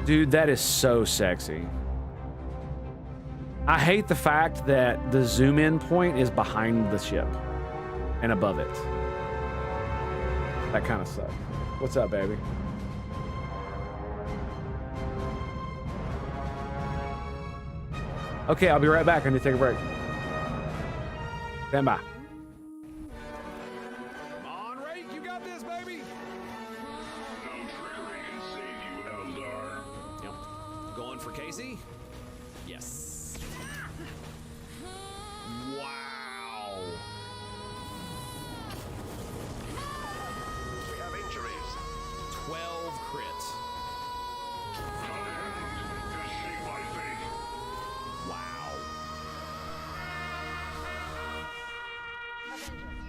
Dude, that is so sexy. I hate the fact that the zoom in point is behind the ship and above it. That kind of sucks. What's up, baby? Okay, I'll be right back. I need to take a break. Stand by. Come on, Rake, you got this, baby. Going for Casey? Yes. Wow. We have injuries. 12 crits. Wow.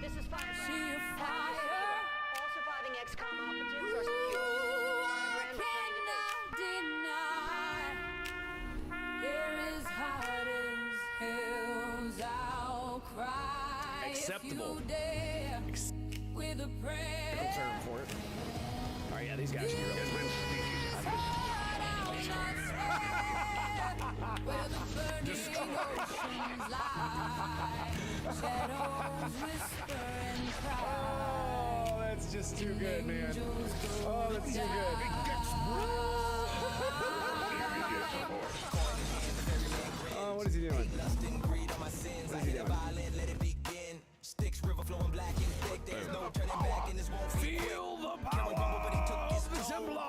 This is fire. All surviving XCOM operatives are secure. Acceptable. With a prayer. No term for it. Oh yeah, these guys are here. Oh, that's just too good, man. Oh, that's too good. Oh, what is he doing? What is he doing? Feel the power of the Templar!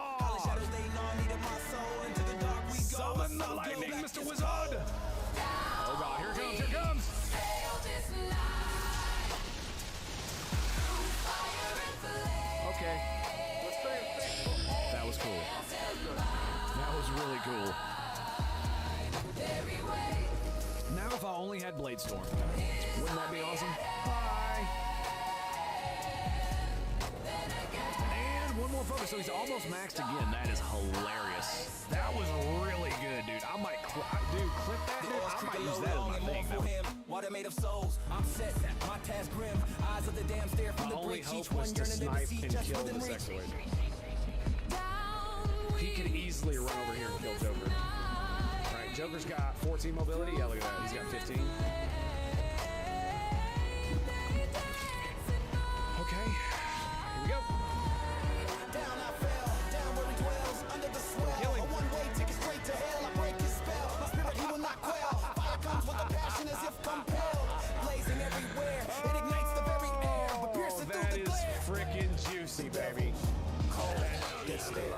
Summon the lightning, Mr. Wizard! Oh god, here it comes, here it comes! really cool. Now if I only had Blade Storm. Wouldn't that be awesome? Bye. And one more focus, so he's almost maxed again. That is hilarious. That was really good, dude. I might, dude, clip that. Dude. I might use that as my thing. Water made of souls. I'm set. My task grim. Eyes of the damn stare from My the only breach. hope Each one was to yearning to snipe see and just kill within the reach. sexual. He could easily run over here and kill Joker. All right, Joker's got 14 mobility. Yeah, look at that. He's got 15. Okay, here we go. Down I fell, down where he dwells, under the swell. Kill him. A one-way ticket straight to hell. I break his spell. My spirit he will not quell. Fire comes with a passion as if compelled. Blazing everywhere, it ignites the very air. But piercing through That the is glare. freaking juicy, baby. It's there.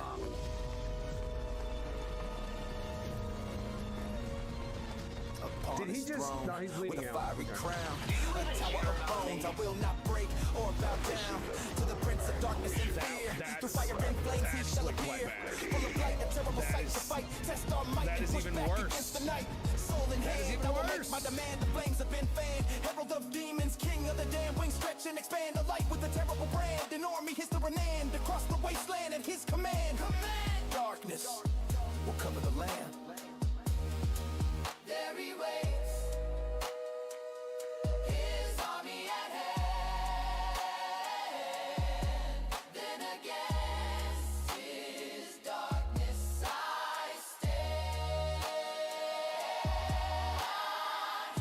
Did he just? No, he's With bleeding a out. fiery Okay. crown, a tower of bones, I will not break or bow down to the prince of darkness and fear. Through fire and flames he shall appear. Full of light, a terrible sight to fight. Test our might that and is push even back worse. against the night. Soul in That is hand, even I will worse. make my demand. The flames have been fanned. Herald of demons, king of the damned. Wings stretch and expand the light with a terrible brand. An army his to Renan across the wasteland at his command. Darkness will cover the land. There he waits, his army at hand. Then against his darkness I stand.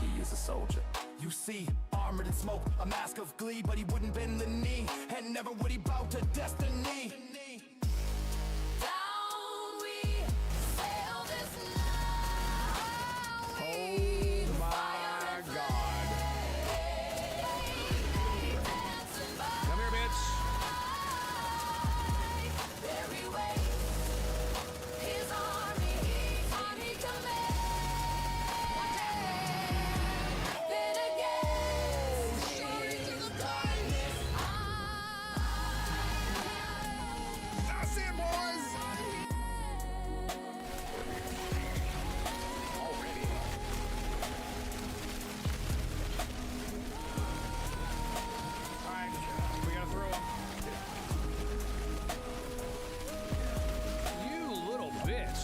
He is a soldier. You see, armored in smoke, a mask of glee, but he wouldn't bend the knee, and never would he bow to destiny. Down we sail this night. Oh my God! Come here, bitch. There he waits, his army command. Then against his darkness That's it, boys. All right, we gotta throw him. You little bitch.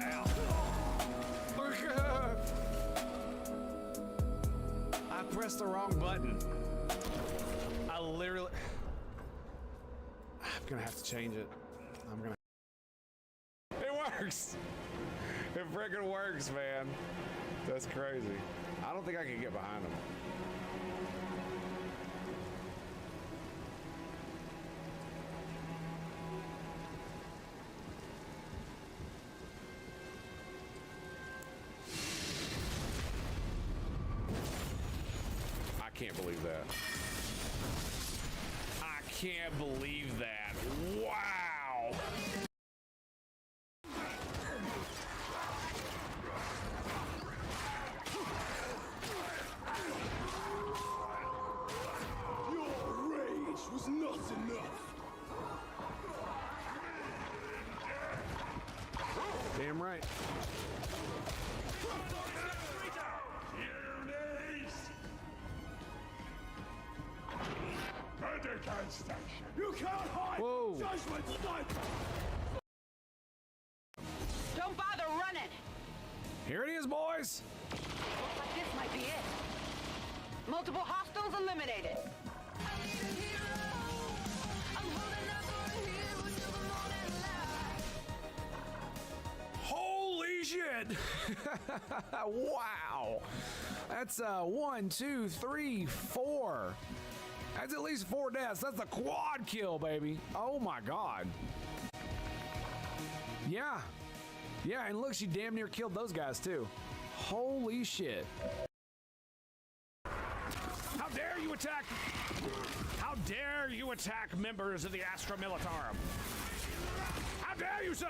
Ow. I pressed the wrong button. I literally. I'm gonna have to change it. I'm gonna. It works. It freaking works, man. That's crazy. I don't think I can get behind him. I can't believe that. I can't believe that. Wow. Your rage was not enough. Damn right. You can't hide! Whoa. Judgment's done! Don't bother running. Here it is, boys. Looks like this might be it. Multiple hostiles eliminated. Holy shit! Wow. That's 1, 2, 3, 4. That's at least 4 deaths. That's a quad kill, baby. Oh my god. Yeah. Yeah, and look, she damn near killed those guys too. Holy shit. How dare you attack? How dare you attack members of the Astra Militarum? How dare you, sir?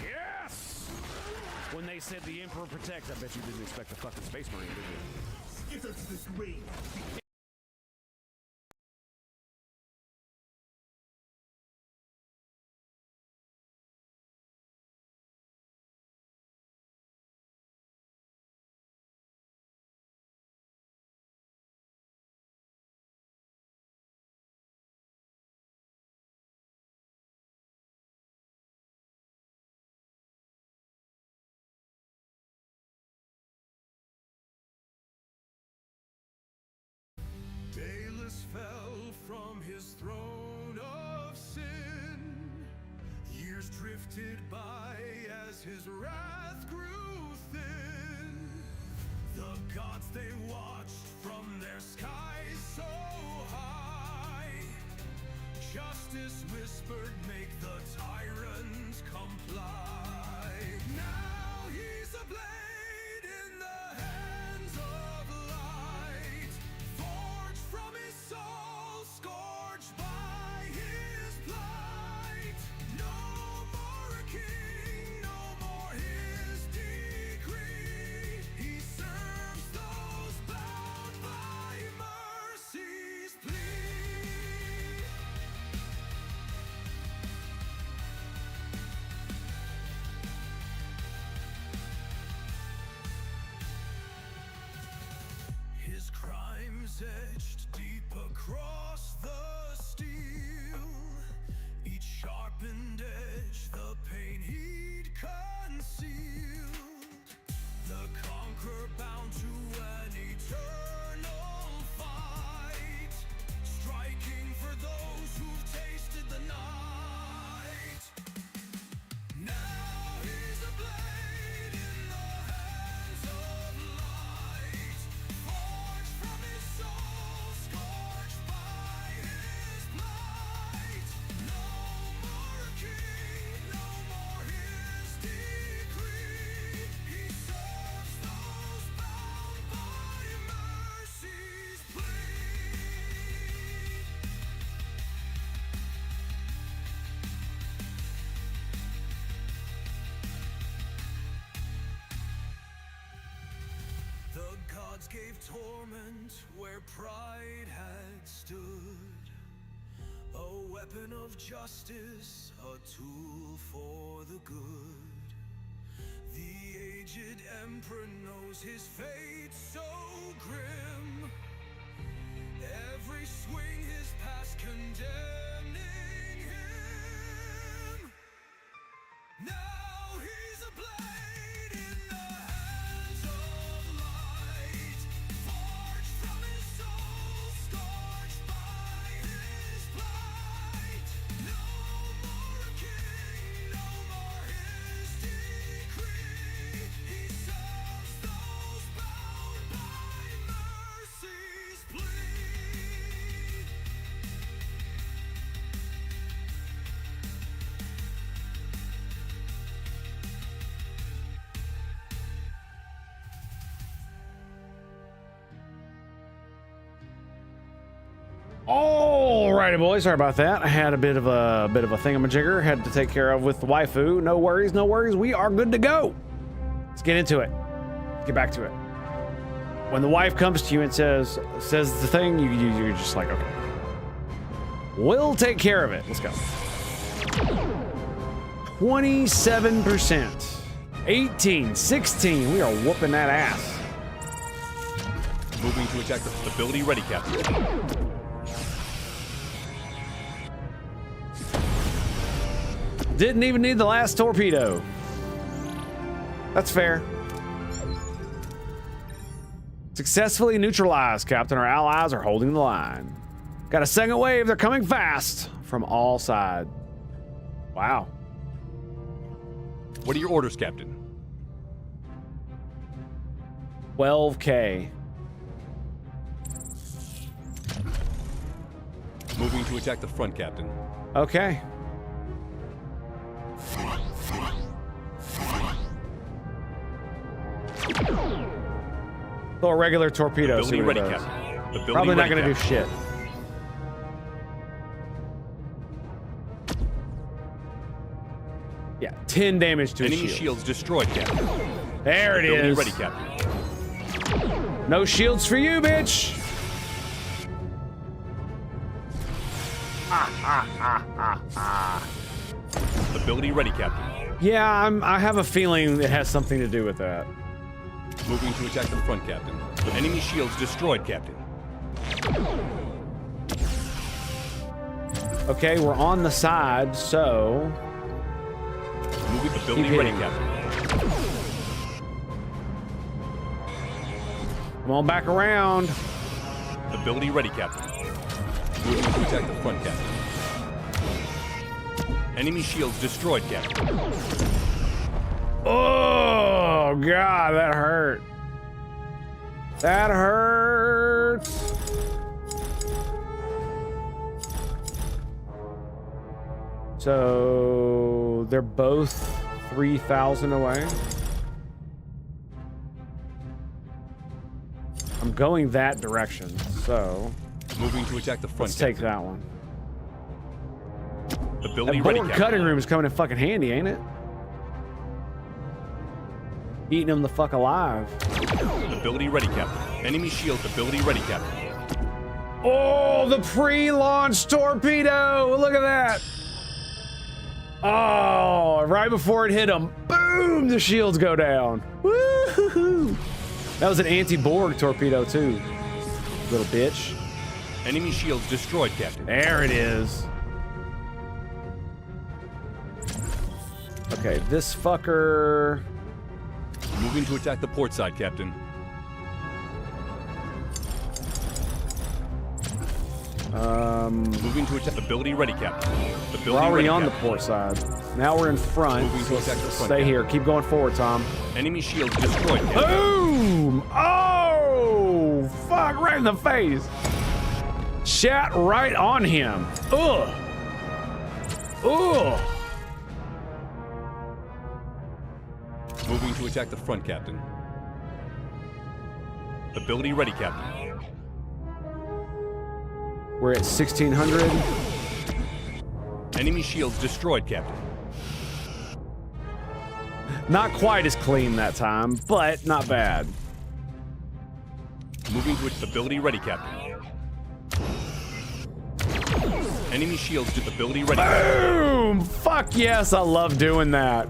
Yes! When they said the Emperor protects, I bet you didn't expect a fucking Space Marine, did you? Get us this ring! his throne of sin. Years drifted by as his wrath grew thin. The gods they watched from their skies so high. Justice whispered, make the tyrant comply. Now he's a blade in the hands of light, forged from his soul, scorched by his plight. No more a king, no more his decree. He serves those bound by mercy's plea. His crimes etched deep across the steel. Each sharpened edge, the pain he'd concealed. The conqueror bound to an eternal fight, striking for those who've tasted the night. Now he's a blade in the hands of light, forged from his soul, scorched by his plight. No more a king, no more his decree. He serves those bound by mercy's plea. The gods gave torment where pride had stood, a weapon of justice, a tool for the good. The aged emperor knows his fate so grim, every swing his past condemning him. Now he's a blade in the hands of light, forged from his soul, scorched by his plight. No more a king, no more his decree. He serves those bound by mercy's plea. Alrighty, boys. Sorry about that. I had a bit of a thingamajigger had to take care of with the waifu. No worries, no worries. We are good to go. Let's get into it. Let's get back to it. When the wife comes to you and says the thing, you're just like, okay, we'll take care of it. Let's go. 27%, 18, 16. We are whooping that ass. Moving to attack the ability ready, Captain. Didn't even need the last torpedo. That's fair. Successfully neutralized, Captain. Our allies are holding the line. Got a second wave. They're coming fast from all sides. Wow. What are your orders, Captain? 12K. Moving to attack the front, Captain. Okay. So a regular torpedo. Ability ready, Captain. Ability Probably not ready, going to do Captain. shit. Yeah, 10 damage to his Enemy shield. shields destroyed, Captain. There it Ability is. ready, Captain. No shields for you, bitch. Ability ready, Captain. Yeah, I have a feeling it has something to do with that. Moving to attack the front, Captain. Enemy shields destroyed, Captain. Okay, we're on the side, so Moving ability Keep ready, hitting. Captain. come on back around. Ability ready, Captain. Moving to attack the front, Captain. Enemy shields destroyed, Captain. Oh, God, that hurt. That hurts. So they're both 3,000 away. I'm going that direction, so Moving to attack the front, let's take Captain. that one. Ability That ready, board Captain. cutting room is coming in fucking handy, ain't it? Eating them the fuck alive. Ability ready, Captain. Enemy shields ability ready, Captain. Oh, the pre-launch torpedo! Look at that! Oh, right before it hit him, boom! The shields go down. Woo-hoo-hoo. That was an anti-Borg torpedo too, little bitch. Enemy shields destroyed, Captain. There it is. Okay, this fucker. Moving to attack the port side, Captain. Moving to attack. Ability ready, Captain. Ability We're already ready, on the Captain. port side. Now we're in front. Moving to So attack the front, stay Captain. here. Keep going forward, Tom. Enemy shields destroyed, Captain. Boom! Oh, fuck! Right in the face. Shot right on him. Ugh. Ugh. Moving to attack the front, Captain. Ability ready, Captain. We're at 1,600. Enemy shields destroyed, Captain. Not quite as clean that time, but not bad. Moving to its ability ready, Captain. Enemy shields to ability ready. Boom! Fuck yes, I love doing that.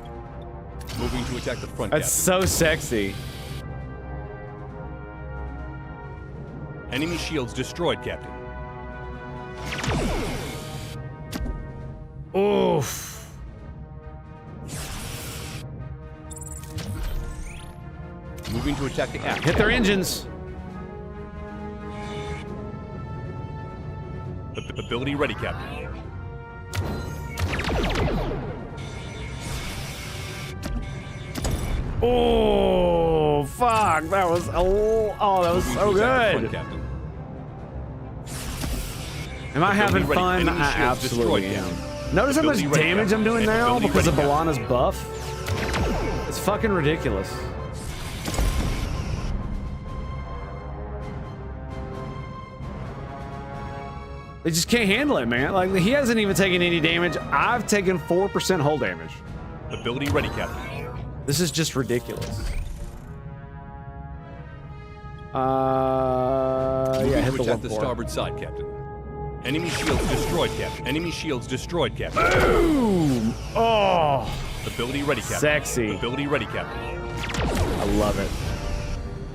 Moving to attack the front, That's so sexy. Captain. Enemy shields destroyed, Captain. Oof. Moving to attack the aft. Hit their engines. Ability ready, Captain. Oh, fuck. That was, oh, that was Moving so to attack the front, good. Captain. Am I having ready. fun? Enemy I shields absolutely destroyed, am. Captain. Notice how much Ability ready, damage I'm Captain. doing now Ability because of ready, Balana's buff. It's fucking ridiculous. They just can't handle it, man. Like, he hasn't even taken any damage. I've taken 4% hull damage. Ability ready, Captain. This is just ridiculous. Moving Yeah, hit to the attack one the for it. starboard side, Captain. Enemy shields destroyed, Captain. Enemy shields destroyed, Captain. Boom! Oh, Ability ready, Captain. sexy. Ability ready, Captain. I love it.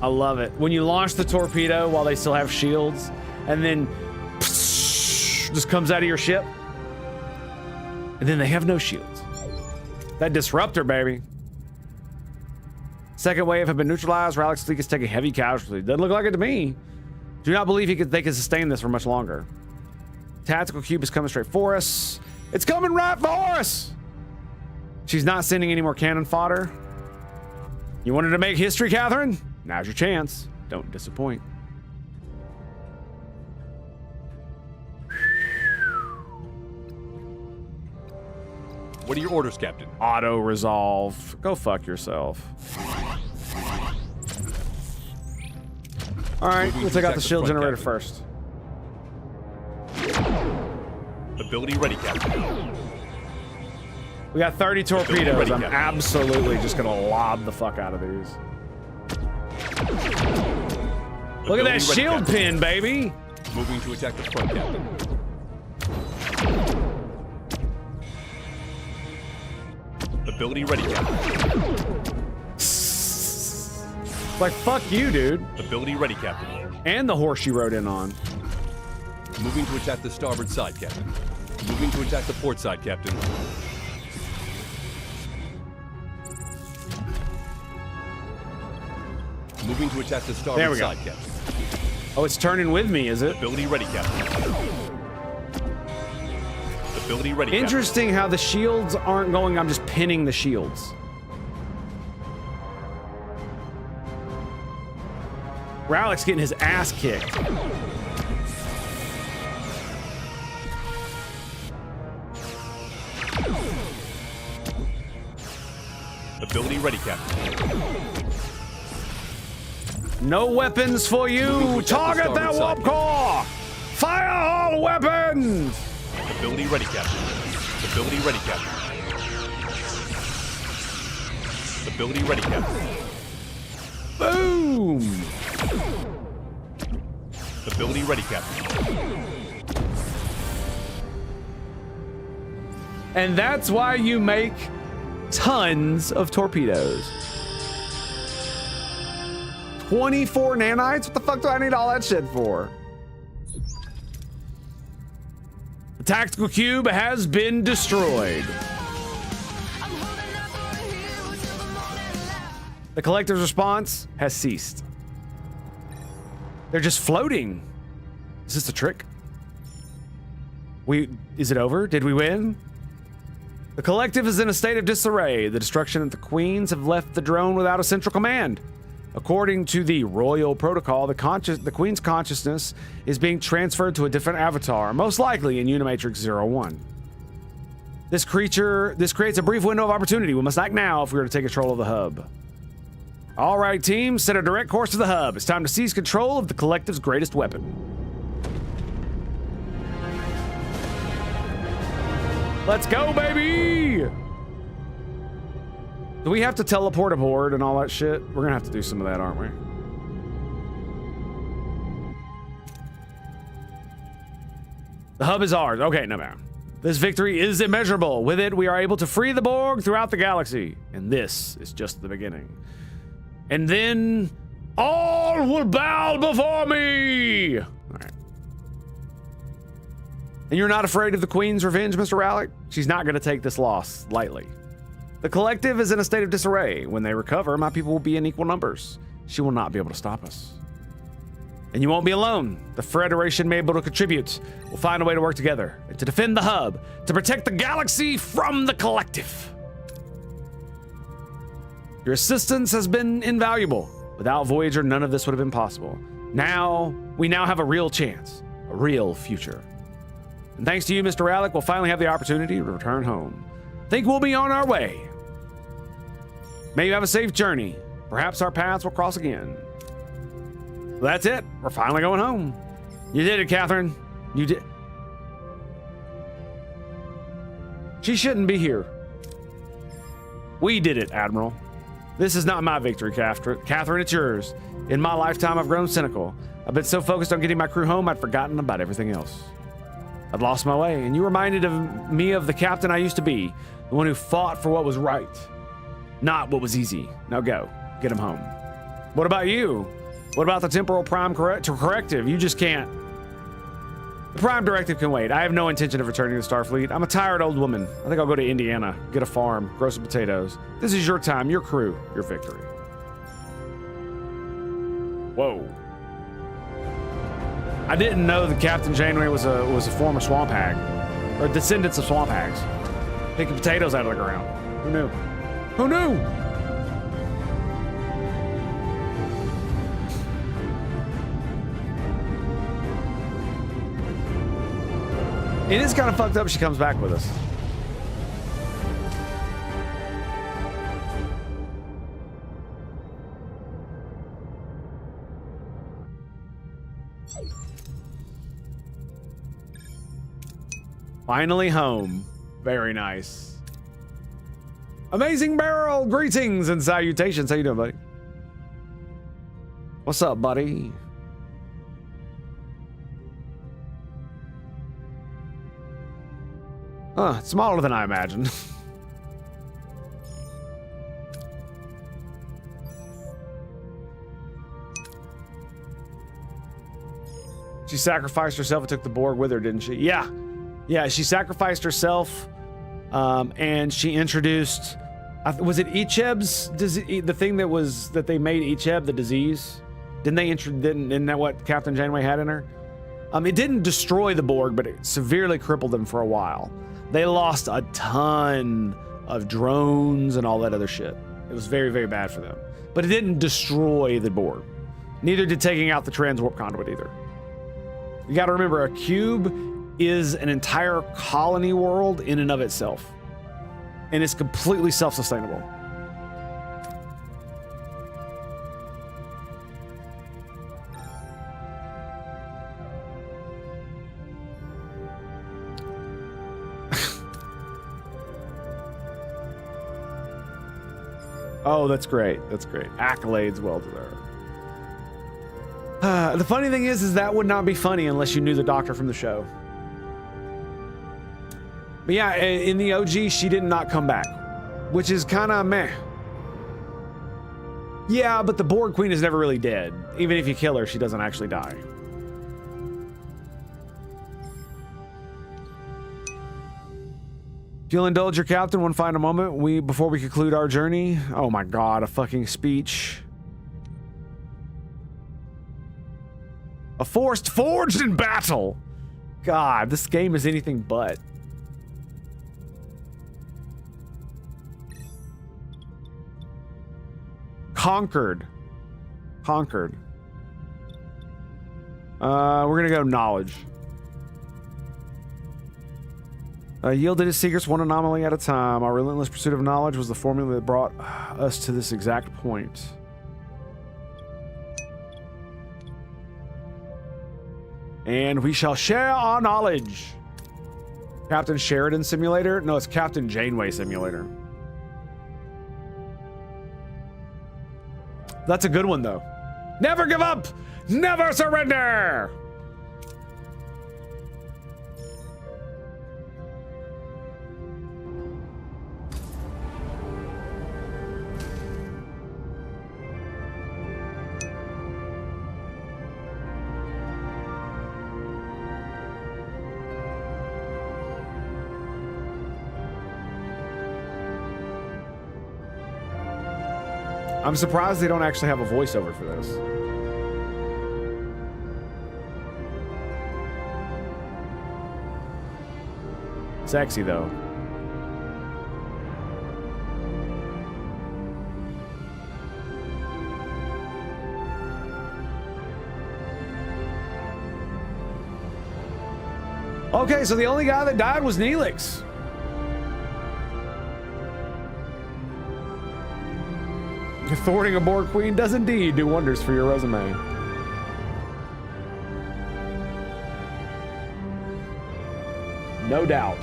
I love it. When you launch the torpedo while they still have shields, and then just comes out of your ship, and then they have no shields. That disruptor, baby. Second wave have been neutralized. Rallick's fleet is taking heavy casualties. Doesn't look like it to me. Do not believe they can sustain this for much longer. Tactical cube is coming straight for us. It's coming right for us. She's not sending any more cannon fodder. You wanted to make history, Catherine? Now's your chance. Don't disappoint. What are your orders, Captain? Auto resolve. Go fuck yourself. All right, Moving we'll to take out attack the the shield front, generator Captain. first. Ability ready, Captain. We got 30 torpedoes. ready, I'm Captain. absolutely just gonna lob the fuck out of these. Look at that Ability ready, shield Captain. pin, baby. Moving to attack the front, Captain. Ability ready, Captain. Like, fuck you, dude. Ability ready, Captain. And the horse you rode in on. Moving to attack the starboard side, Captain. Moving to attack the port side, Captain. Moving to attack the There we starboard go. side, Captain. Oh, it's turning with me, is it? Ability ready, Captain. Ability ready, Captain. Interesting how the shields aren't going, I'm just pinning the shields. Rowlick's getting his ass kicked. Ability ready, Captain. No weapons for you! Target that warp core! Fire all weapons! Ability ready, Captain. Ability ready, Captain. Ability ready, Captain. Boom! Ability ready, Captain. And that's why you make tons of torpedoes. 24 nanites? What the fuck do I need all that shit for? The tactical cube has been destroyed. The collective's response has ceased. They're just floating. Is this a trick? Is it over? Did we win? The collective is in a state of disarray. The destruction of the queens have left the drone without a central command. According to the royal protocol, the queen's consciousness is being transferred to a different avatar, most likely in Unimatrix 01. This creates a brief window of opportunity. We must act now if we are to take control of the hub. All right, team, set a direct course to the hub. It's time to seize control of the collective's greatest weapon. Let's go, baby! Do we have to teleport aboard and all that shit? We're gonna have to do some of that, aren't we? The hub is ours. Okay, no matter. This victory is immeasurable. With it, we are able to free the Borg throughout the galaxy. And this is just the beginning. And then, all will bow before me! All right. And you're not afraid of the Queen's revenge, Mr. Rowlick? She's not gonna take this loss lightly. The collective is in a state of disarray. When they recover, my people will be in equal numbers. She will not be able to stop us. And you won't be alone. The Federation may be able to contribute. We'll find a way to work together and to defend the hub, to protect the galaxy from the collective. Your assistance has been invaluable. Without Voyager, none of this would have been possible. We now have a real chance, a real future. And thanks to you, Mr. Rowlick, we'll finally have the opportunity to return home. Think we'll be on our way. May you have a safe journey. Perhaps our paths will cross again. Well, that's it. We're finally going home. You did it, Catherine. You did. She shouldn't be here. We did it, Admiral. This is not my victory, Catherine, it's yours. In my lifetime, I've grown cynical. I've been so focused on getting my crew home, I'd forgotten about everything else. I'd lost my way, and you reminded me of the captain I used to be, the one who fought for what was right, not what was easy. Now go, get him home. What about you? What about the temporal prime corrective? You just can't. The prime directive can wait. I have no intention of returning to Starfleet. I'm a tired old woman. I think I'll go to Indiana, get a farm, grow some potatoes. This is your time, your crew, your victory. Whoa. I didn't know that Captain Janeway was a former swamp hag, or descendants of swamp hags, picking potatoes out of the ground. Who knew? Who knew? It is kind of fucked up she comes back with us. Finally home. Very nice. Amazing Barrel, greetings and salutations. How you doing, buddy? What's up, buddy? Smaller than I imagined. She sacrificed herself and took the Borg with her, didn't she? Yeah. Yeah, she sacrificed herself, and she introduced... was it Icheb's disease? The thing that they made Icheb, the disease? Isn't that what Captain Janeway had in her? It didn't destroy the Borg, but it severely crippled them for a while. They lost a ton of drones and all that other shit. It was very, very bad for them. But it didn't destroy the Borg. Neither did taking out the transwarp conduit either. You gotta remember, a cube is an entire colony world in and of itself. And it's completely self-sustainable. Oh, that's great. That's great. Accolades well deserved. The funny thing is that would not be funny unless you knew the Doctor from the show. But yeah, in the OG, she did not come back, which is kind of meh. Yeah, but the Borg Queen is never really dead. Even if you kill her, she doesn't actually die. If you'll indulge your captain one final moment, before we conclude our journey. Oh my god, a fucking speech. A force forged in battle. God, this game is anything but. Conquered. Conquered. We're gonna go knowledge. Yielded his secrets one anomaly at a time. Our relentless pursuit of knowledge was the formula that brought us to this exact point. And we shall share our knowledge. Captain Sheridan Simulator? No, it's Captain Janeway Simulator. That's a good one, though. Never give up! Never surrender! I'm surprised they don't actually have a voiceover for this. Sexy, though. Okay, so the only guy that died was Neelix. Thwarting a Borg Queen does indeed do wonders for your resume. No doubt.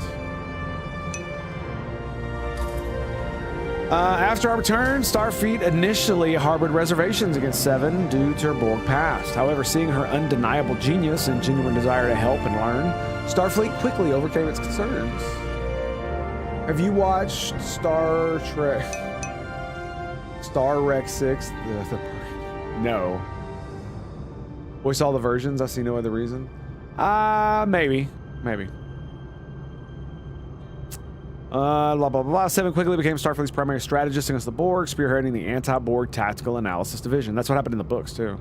After our return, Starfleet initially harbored reservations against Seven due to her Borg past. However, seeing her undeniable genius and genuine desire to help and learn, Starfleet quickly overcame its concerns. Have you watched Star Trek? Star Trek 6? No. Voice all the versions? I see no other reason. Maybe. Maybe. Blah, blah, blah, blah. Seven quickly became Starfleet's primary strategist against the Borg, spearheading the anti-Borg Tactical Analysis Division. That's what happened in the books, too.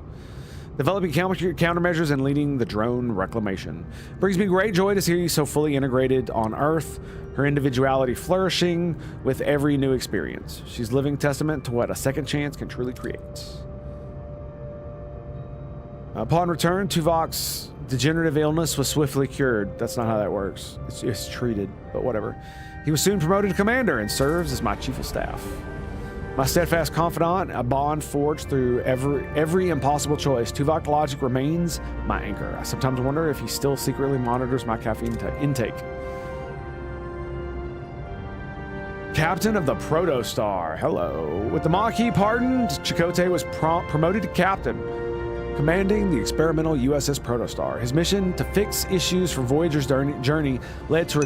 Developing countermeasures and leading the drone reclamation. Brings me great joy to see you so fully integrated on Earth, her individuality flourishing with every new experience. She's living testament to what a second chance can truly create. Upon return, Tuvok's degenerative illness was swiftly cured. That's not how that works. It's treated, but whatever. He was soon promoted to commander and serves as my chief of staff. My steadfast confidant, a bond forged through every impossible choice. Tuvok logic remains my anchor. I sometimes wonder if he still secretly monitors my caffeine intake. Captain of the Protostar. Hello. With the Maquis pardoned, Chakotay was promoted to captain, commanding the experimental USS Protostar. His mission to fix issues from Voyager's journey led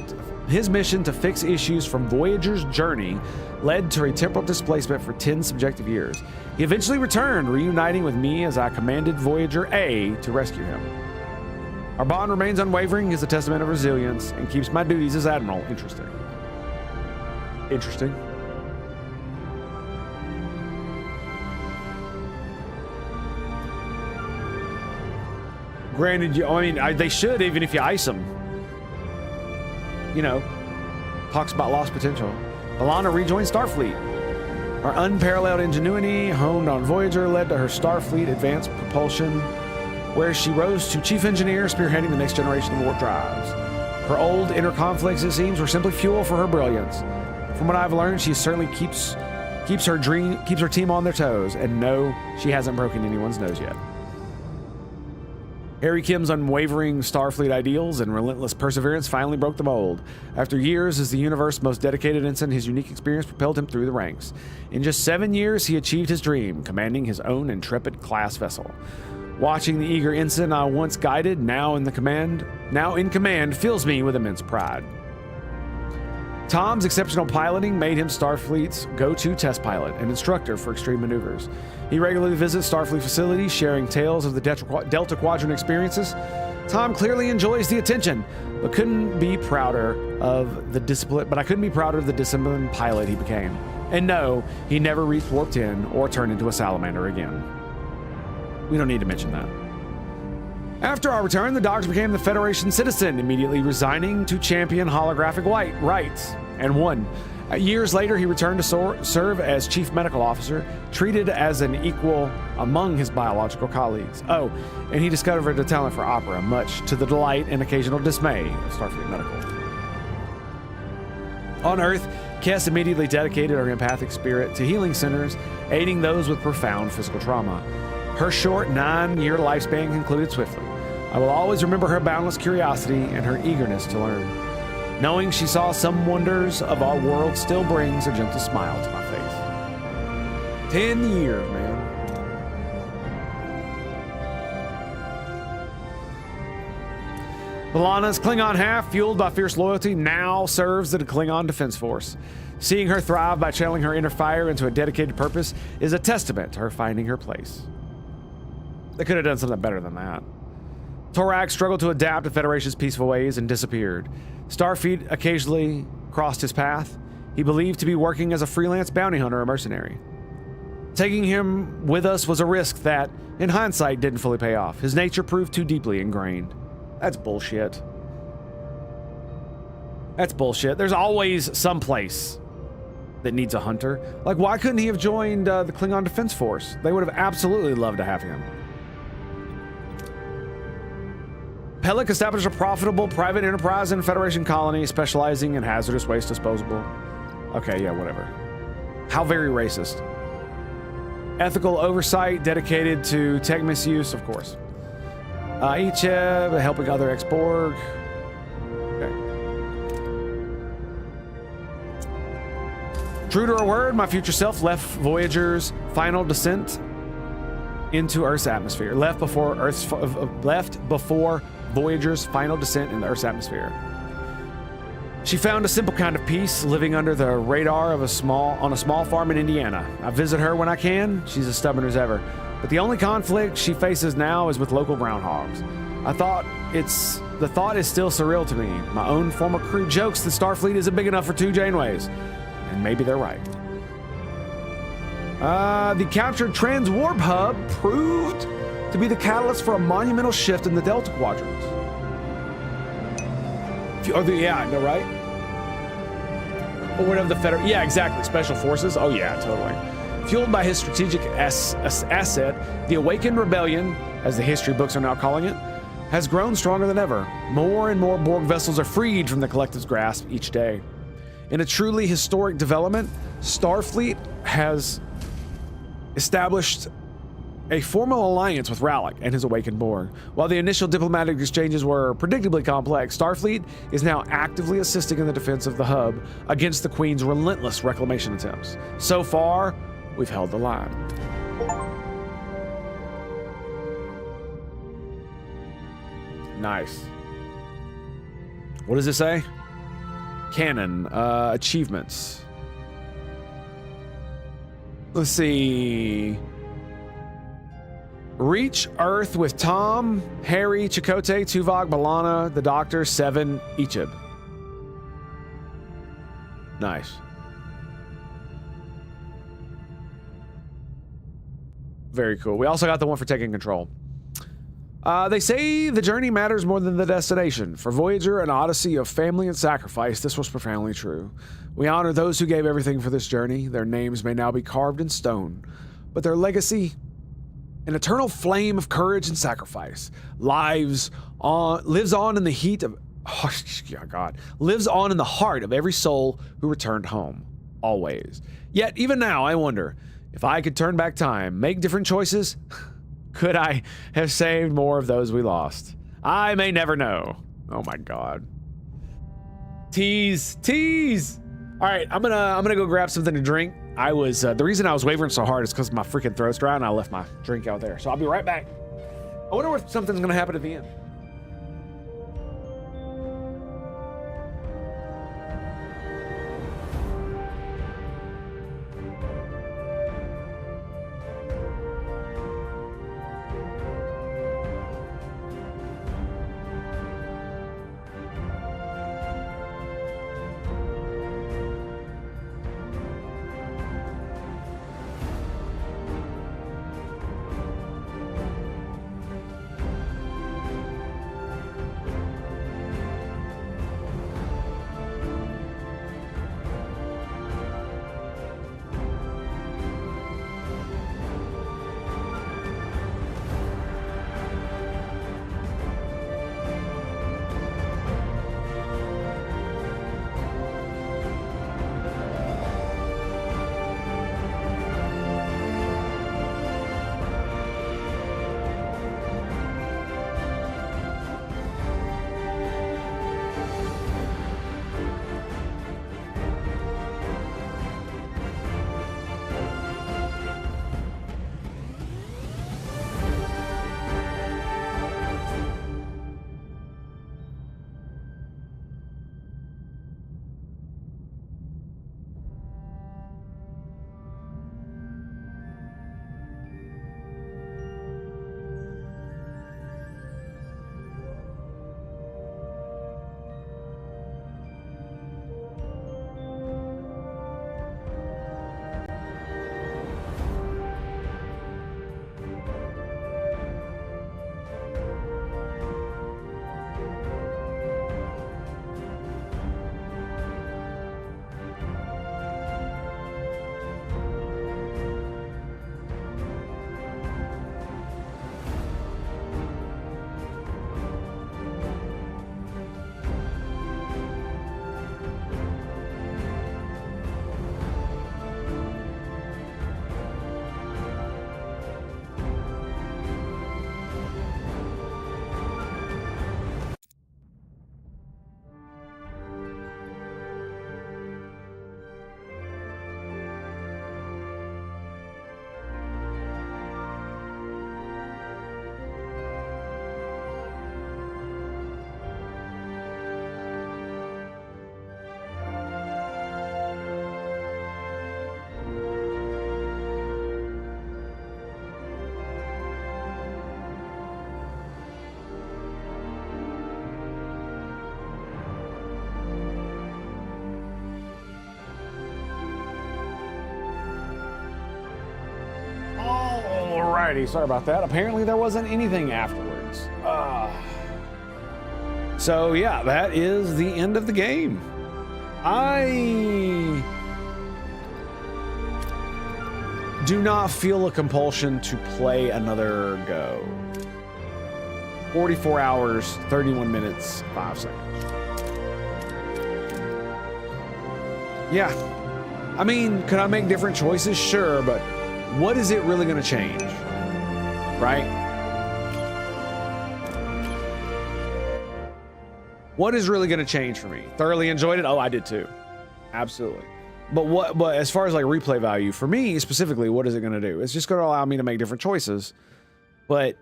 to a temporal displacement for 10 subjective years. He eventually returned, reuniting with me as I commanded Voyager A to rescue him. Our bond remains unwavering, is a testament of resilience, and keeps my duties as Admiral interesting. Interesting. Granted, they should, even if you ice them. You know, talks about lost potential. B'Elanna rejoined Starfleet. Her unparalleled ingenuity, honed on Voyager, led to her Starfleet Advanced Propulsion, where she rose to chief engineer, spearheading the next generation of warp drives. Her old inner conflicts, it seems, were simply fuel for her brilliance. From what I've learned, she certainly keeps her team on their toes, and no, she hasn't broken anyone's nose yet. Harry Kim's unwavering Starfleet ideals and relentless perseverance finally broke the mold. After years as the universe's most dedicated ensign, his unique experience propelled him through the ranks. In just 7 years, he achieved his dream, commanding his own intrepid class vessel. Watching the eager ensign I once guided, now in command, fills me with immense pride. Tom's exceptional piloting made him Starfleet's go-to test pilot and instructor for extreme maneuvers. He regularly visits Starfleet facilities, sharing tales of the Delta Quadrant experiences. Tom clearly enjoys the attention, but I couldn't be prouder of the disciplined pilot he became. And no, he never reached Warp 10 or turned into a salamander again. We don't need to mention that. After our return, the Doctor became the Federation citizen, immediately resigning to champion holographic rights, and won. Years later, he returned to serve as Chief Medical Officer, treated as an equal among his biological colleagues. Oh, and he discovered a talent for opera, much to the delight and occasional dismay of Starfleet Medical. On Earth, Kes immediately dedicated her empathic spirit to healing centers, aiding those with profound physical trauma. Her short 9-year lifespan concluded swiftly. I will always remember her boundless curiosity and her eagerness to learn. Knowing she saw some wonders of our world still brings a gentle smile to my face. 10 years, man. B'Elanna's Klingon half, fueled by fierce loyalty, now serves in the Klingon Defense Force. Seeing her thrive by channeling her inner fire into a dedicated purpose is a testament to her finding her place. They could have done something better than that. Torak struggled to adapt to Federation's peaceful ways and disappeared. Starfleet occasionally crossed his path. He believed to be working as a freelance bounty hunter or mercenary. Taking him with us was a risk that, in hindsight, didn't fully pay off. His nature proved too deeply ingrained. That's bullshit. That's bullshit. There's always some place that needs a hunter. Like, why couldn't he have joined the Klingon Defense Force? They would have absolutely loved to have him. Pellick established a profitable private enterprise in a Federation colony specializing in hazardous waste disposal. Okay, yeah, whatever. How very racist. Ethical oversight dedicated to tech misuse, of course. Icheb, helping other ex-Borg. Okay. True to her word, my future self left Voyager's final descent into Earth's atmosphere. Left before Voyager's final descent in the Earth's atmosphere. She found a simple kind of peace, living under the radar of a small farm in Indiana. I visit her when I can. She's as stubborn as ever. But the only conflict she faces now is with local groundhogs. The thought is still surreal to me. My own former crew jokes that Starfleet isn't big enough for 2 Janeways. And maybe they're right. The captured Transwarp Hub proved to be the catalyst for a monumental shift in the Delta Quadrant. Yeah, I know, right? Or whatever the Federation. Yeah, exactly. Special Forces. Oh, yeah, totally. Fueled by his strategic asset, the Awakened Rebellion, as the history books are now calling it, has grown stronger than ever. More and more Borg vessels are freed from the collective's grasp each day. In a truly historic development, Starfleet has established a formal alliance with Rallick and his awakened Borg. While the initial diplomatic exchanges were predictably complex, Starfleet is now actively assisting in the defense of the hub against the Queen's relentless reclamation attempts. So far, we've held the line. Nice. What does it say? Canon, achievements. Let's see. Reach Earth with Tom, Harry, Chakotay, Tuvok, B'Elanna, the Doctor, Seven, Icheb. Nice. Very cool. We also got the one for taking control. They say the journey matters more than the destination. For Voyager, an odyssey of family and sacrifice, this was profoundly true. We honor those who gave everything for this journey. Their names may now be carved in stone, but their legacy, an eternal flame of courage and sacrifice, lives on in the heat of, lives on in the heart of every soul who returned home, always. Yet, even now, I wonder, if I could turn back time, make different choices, could I have saved more of those we lost? I may never know. Oh my God. Tease. All right, I'm gonna go grab something to drink. I was the reason I was wavering so hard is because my freaking throat's dry and I left my drink out there. So I'll be right back. I wonder if something's gonna happen at the end. Alrighty, sorry about that. Apparently there wasn't anything afterwards. So yeah, that is the end of the game. I do not feel a compulsion to play another go. 44 hours, 31 minutes, 5 seconds. Yeah. I mean, could I make different choices? Sure, but what is it really going to change? Right? What is really going to change for me? Thoroughly enjoyed it? Oh, I did too. Absolutely. But as far as like replay value, for me specifically, what is it going to do? It's just going to allow me to make different choices. But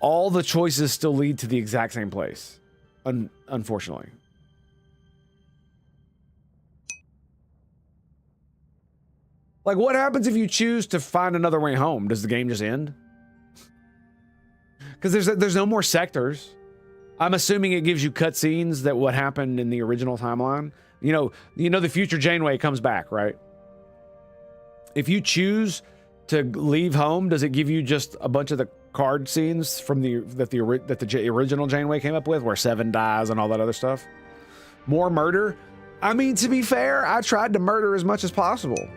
all the choices still lead to the exact same place. Unfortunately. Like, what happens if you choose to find another way home? Does the game just end? Because there's no more sectors. I'm assuming it gives you cutscenes that what happened in the original timeline. You know the future Janeway comes back, right? If you choose to leave home, does it give you just a bunch of the card scenes from the original Janeway came up with, where Seven dies and all that other stuff. More murder. I mean, to be fair, I tried to murder as much as possible.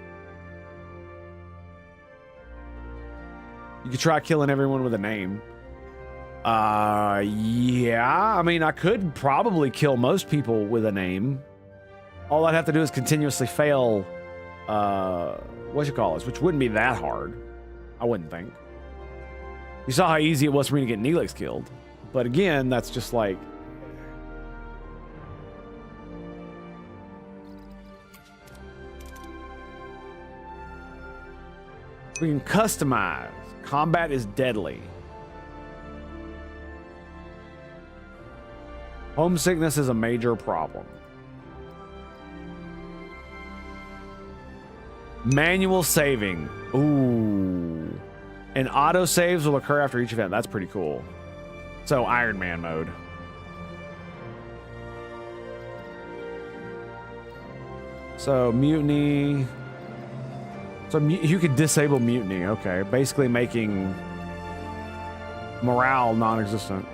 You could try killing everyone with a name. Yeah. I mean, I could probably kill most people with a name. All I'd have to do is continuously fail, which wouldn't be that hard. I wouldn't think. You saw how easy it was for me to get Neelix killed. But again, that's just like... We can customize. Combat is deadly. Homesickness is a major problem. Manual saving. Ooh. And auto saves will occur after each event. That's pretty cool. So Iron Man mode. So mutiny. So you could disable mutiny. Okay. Basically making morale non-existent.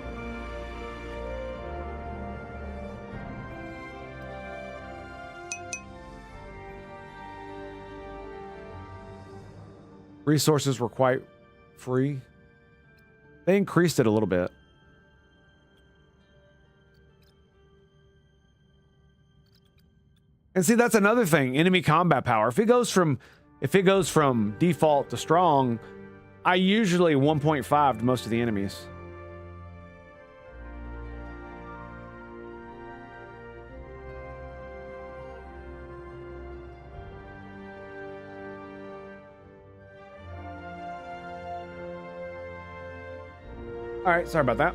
Resources were quite free. They increased it a little bit. And see, that's another thing. Enemy combat power. If it goes from default to strong, I usually 1.5 to most of the enemies. All right, sorry about that.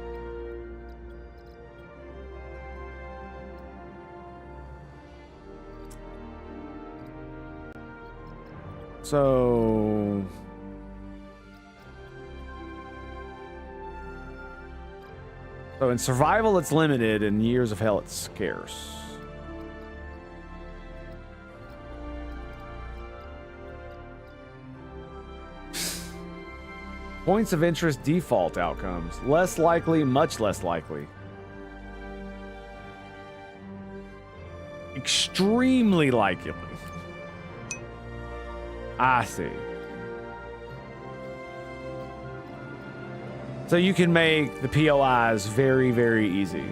So in survival, it's limited, and years of hell, it's scarce. Points of interest default outcomes. Less likely, much less likely. Extremely likely. I see. So you can make the POIs very, very easy.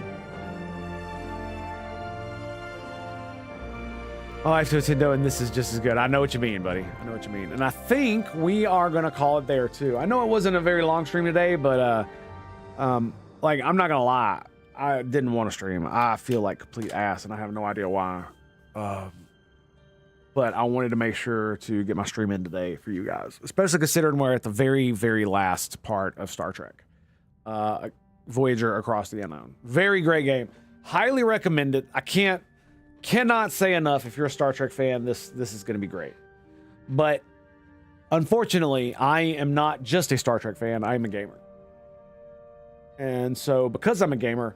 My life to Nintendo, and this is just as good. I know what you mean, buddy. I know what you mean. And I think we are going to call it there, too. I know it wasn't a very long stream today, but, like, I'm not going to lie. I didn't want to stream. I feel like complete ass, and I have no idea why. But I wanted to make sure to get my stream in today for you guys, especially considering we're at the very, very last part of Star Trek. Voyager Across the Unknown. Very great game. Highly recommend it. I cannot say enough. If you're a Star Trek fan, this is going to be great. But unfortunately, I am not just a Star Trek fan. I am a gamer. And so because I'm a gamer,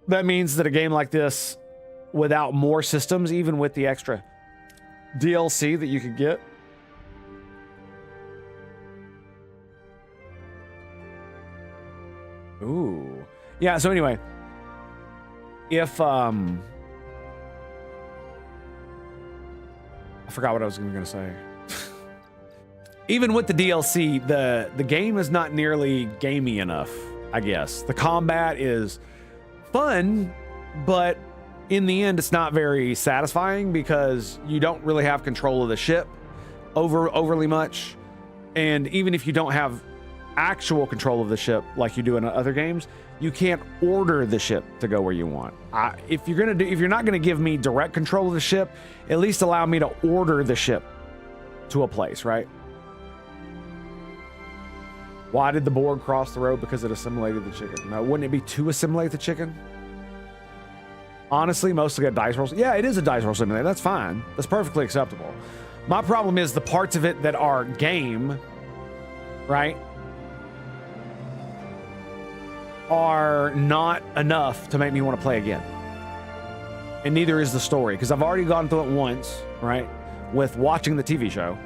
that means that a game like this, without more systems, even with the extra DLC that you could get, ooh. Yeah, so anyway, if I forgot what I was going to say. Even with the DLC, the game is not nearly gamey enough, I guess. The combat is fun, but in the end, it's not very satisfying because you don't really have control of the ship overly much. And even if you don't have actual control of the ship like you do in other games, you can't order the ship to go where you want. If you're not gonna give me direct control of the ship, at least allow me to order the ship to a place, right? Why did the Borg cross the road? Because it assimilated the chicken. Now, wouldn't it be to assimilate the chicken? Honestly, mostly a dice roll. Yeah, it is a dice roll simulator. That's fine. That's perfectly acceptable. My problem is the parts of it that are game, right, are not enough to make me want to play again. And neither is the story, because I've already gone through it once, right, with watching the TV show,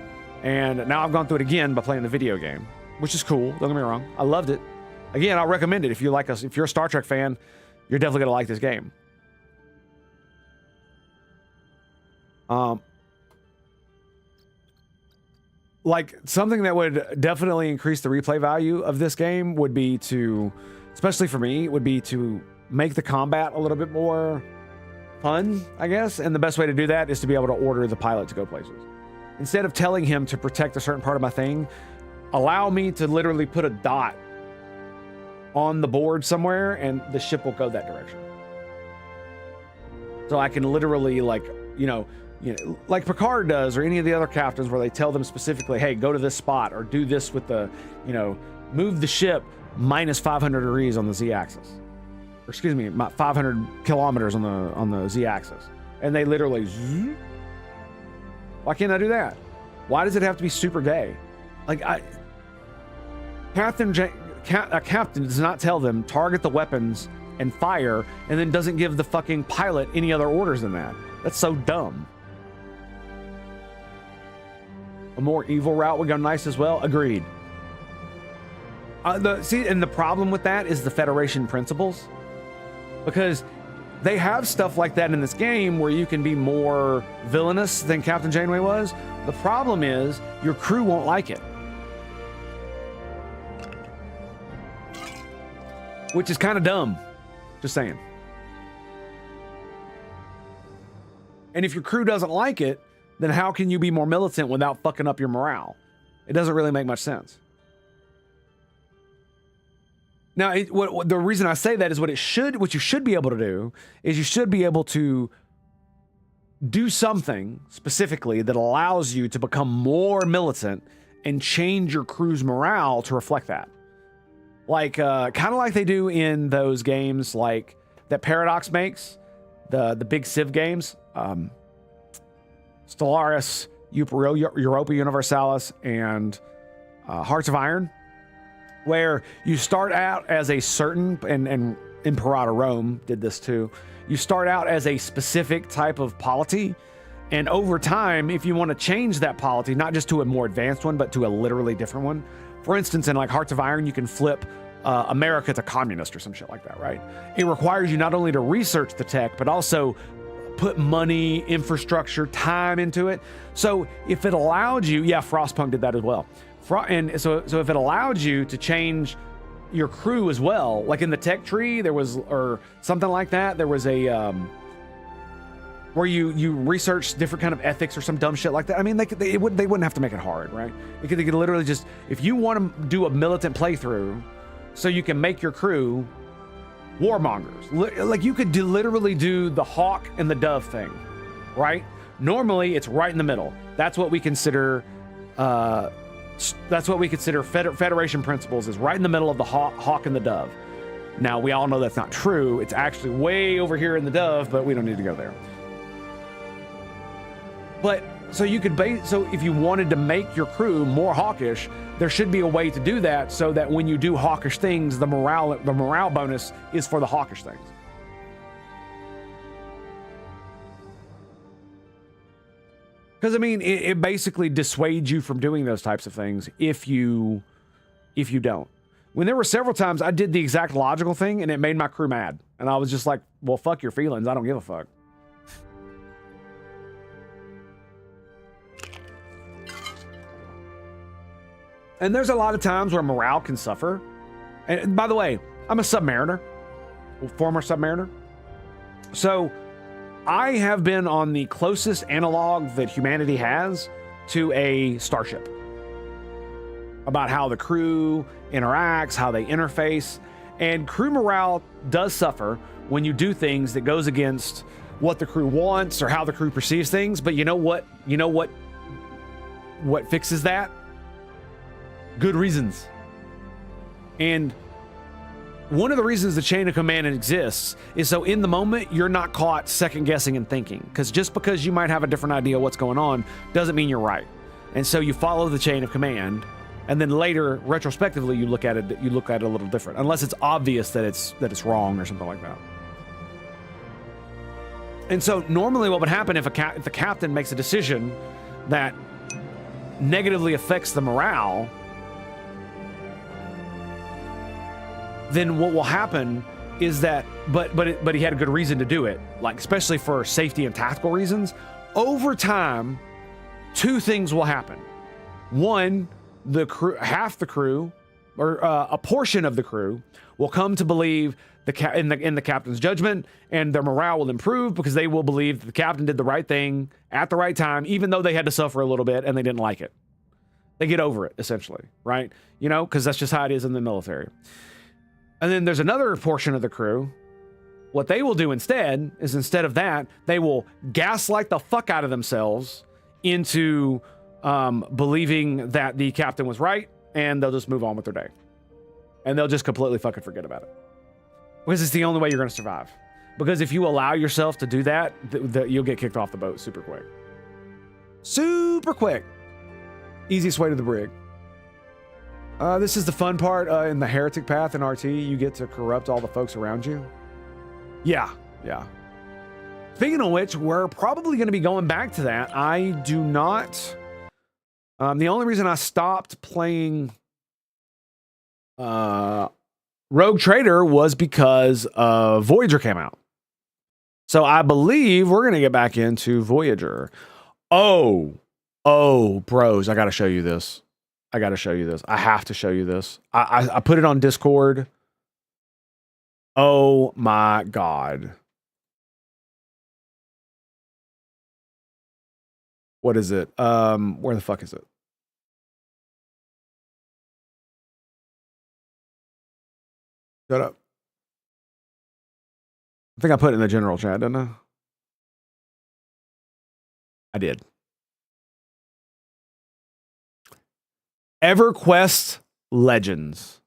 and now I've gone through it again by playing the video game. which is cool. Don't get me wrong. I loved it. Again, I'll recommend it if you like us. If you're a Star Trek fan, you're definitely gonna like this game. Like something that would definitely increase the replay value of this game would be to, especially for me, would be to make the combat a little bit more fun, I guess. And the best way to do that is to be able to order the pilot to go places. Instead of telling him to protect a certain part of my thing, allow me to literally put a dot on the board somewhere and the ship will go that direction. So I can literally like, like Picard does, or any of the other captains where they tell them specifically, hey, go to this spot or do this with the, move the ship minus 500 degrees on the Z-axis. Or excuse me, 500 kilometers on the Z-axis. And they literally, why can't I do that? Why does it have to be super gay? Like, a captain does not tell them target the weapons and fire, and then doesn't give the fucking pilot any other orders than that. That's so dumb. A more evil route would go nice as well. Agreed. And the problem with that is the Federation principles, because they have stuff like that in this game where you can be more villainous than Captain Janeway was. The problem is your crew won't like it, which is kind of dumb. Just saying. And if your crew doesn't like it, then how can you be more militant without fucking up your morale? It doesn't really make much sense. Now, the reason I say that is what you should be able to do is you should be able to do something specifically that allows you to become more militant and change your crew's morale to reflect that. Like, kind of like they do in those games like that Paradox makes, the big Civ games, Stellaris, Europa Universalis, and Hearts of Iron, where you start out as a certain, and Imperator Rome did this too, you start out as a specific type of polity, and over time, if you want to change that polity, not just to a more advanced one, but to a literally different one. For instance, in like Hearts of Iron, you can flip America to communist or some shit like that, right? It requires you not only to research the tech, but also put money, infrastructure, time into it. So if it allowed you, Frostpunk did that as well. And so if it allowed you to change your crew as well, like in the tech tree, there was, or something like that, there was a, where you research different kind of ethics or some dumb shit like that. I mean, they wouldn't have to make it hard, right? They could literally just, if you want to do a militant playthrough, so you can make your crew warmongers. Like you could literally do the hawk and the dove thing, right? Normally it's right in the middle. That's what we consider, Federation principles, is right in the middle of the hawk and the dove. Now we all know that's not true. It's actually way over here in the dove, but we don't need to go there. But so you could so if you wanted to make your crew more hawkish, there should be a way to do that so that when you do hawkish things, the morale bonus is for the hawkish things. Because I mean, it basically dissuades you from doing those types of things if you don't. When there were several times I did the exact logical thing and it made my crew mad, and I was just like, well, fuck your feelings, I don't give a fuck. And there's a lot of times where morale can suffer. And by the way, I'm a submariner, former submariner. So I have been on the closest analog that humanity has to a starship about how the crew interacts, how they interface. And crew morale does suffer when you do things that goes against what the crew wants or how the crew perceives things. But you know what? What fixes that? Good reasons. And one of the reasons the chain of command exists is so in the moment you're not caught second guessing and thinking, because just because you might have a different idea of what's going on doesn't mean you're right. And so you follow the chain of command, and then later retrospectively you look at it a little different, unless it's obvious that it's wrong or something like that. And so normally what would happen if the captain makes a decision that negatively affects the morale, then what will happen is that, but he had a good reason to do it, like especially for safety and tactical reasons. Over time, two things will happen. One, the crew, half the crew, or a portion of the crew, will come to believe in the captain's judgment, and their morale will improve because they will believe that the captain did the right thing at the right time, even though they had to suffer a little bit and they didn't like it. They get over it, essentially, right? You know, because that's just how it is in the military. And then there's another portion of the crew. What they will do instead is, instead of that, they will gaslight the fuck out of themselves into believing that the captain was right, and they'll just move on with their day. And they'll just completely fucking forget about it. Because it's the only way you're going to survive. Because if you allow yourself to do that, you'll get kicked off the boat super quick. Super quick. Easiest way to the brig. This is the fun part in the heretic path in RT. You get to corrupt all the folks around you. Yeah. Speaking of which, we're probably going to be going back to that. I do not... the only reason I stopped playing Rogue Trader was because Voyager came out. So I believe we're going to get back into Voyager. Oh, bros, I got to show you this. I have to show you this. I put it on Discord. Oh my God. What is it? Where the fuck is it? Shut up. I think I put it in the general chat, didn't I? I did. EverQuest Legends.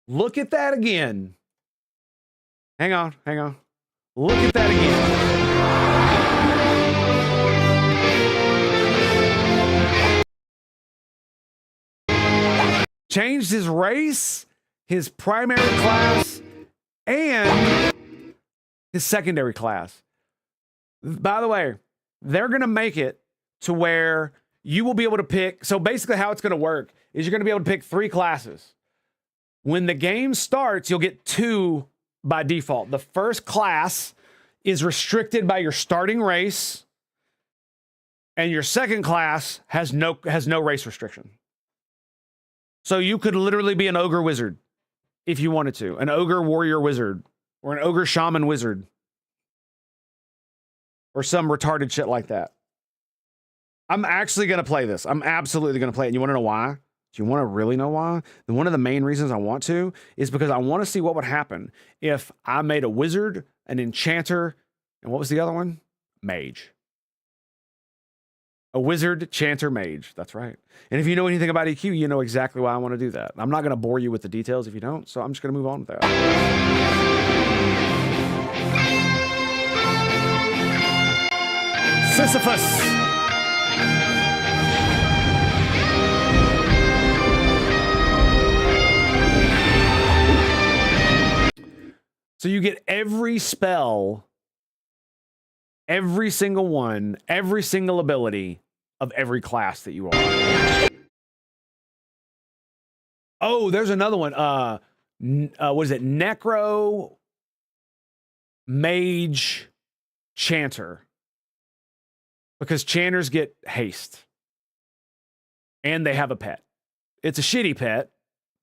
Look at that again. Hang on. Look at that again. Changed his race, his primary class, and his secondary class. By the way, they're going to make it to where you will be able to pick. So basically how it's going to work is you're going to be able to pick 3 classes. When the game starts, you'll get 2 by default. The first class is restricted by your starting race, and your second class has no race restriction. So you could literally be an ogre wizard if you wanted to, an ogre warrior wizard, or an ogre shaman wizard, or some retarded shit like that. I'm actually going to play this. I'm absolutely going to play it. And you want to know why? Do you want to really know why? And one of the main reasons I want to is because I want to see what would happen if I made a wizard, an enchanter, and what was the other one? Mage. A wizard, chanter, mage. That's right. And if you know anything about EQ, you know exactly why I want to do that. I'm not going to bore you with the details if you don't, so I'm just going to move on with that. Sisyphus. So you get every spell, every single one, every single ability of every class that you are. Oh, there's another one. What is it? Necro, Mage, Chanter. Because Chanters get haste. And they have a pet. It's a shitty pet,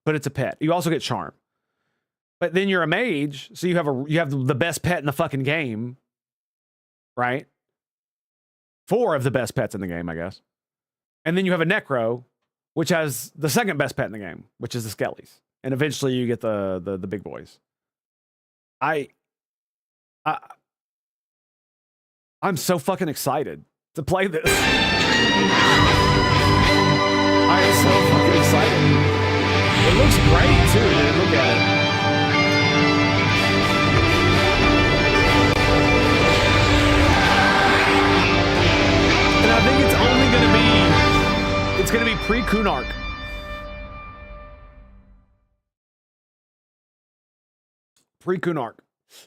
but it's a pet. You also get Charm. But then you're a mage, so you have the best pet in the fucking game, right? 4 of the best pets in the game, I guess. And then you have a necro, which has the second best pet in the game, which is the skellies. And eventually you get the big boys. I'm so fucking excited to play this. I am so fucking excited. It looks great too, dude. Look at it. And I think it's only gonna be pre-Kunark. Pre-Kunark.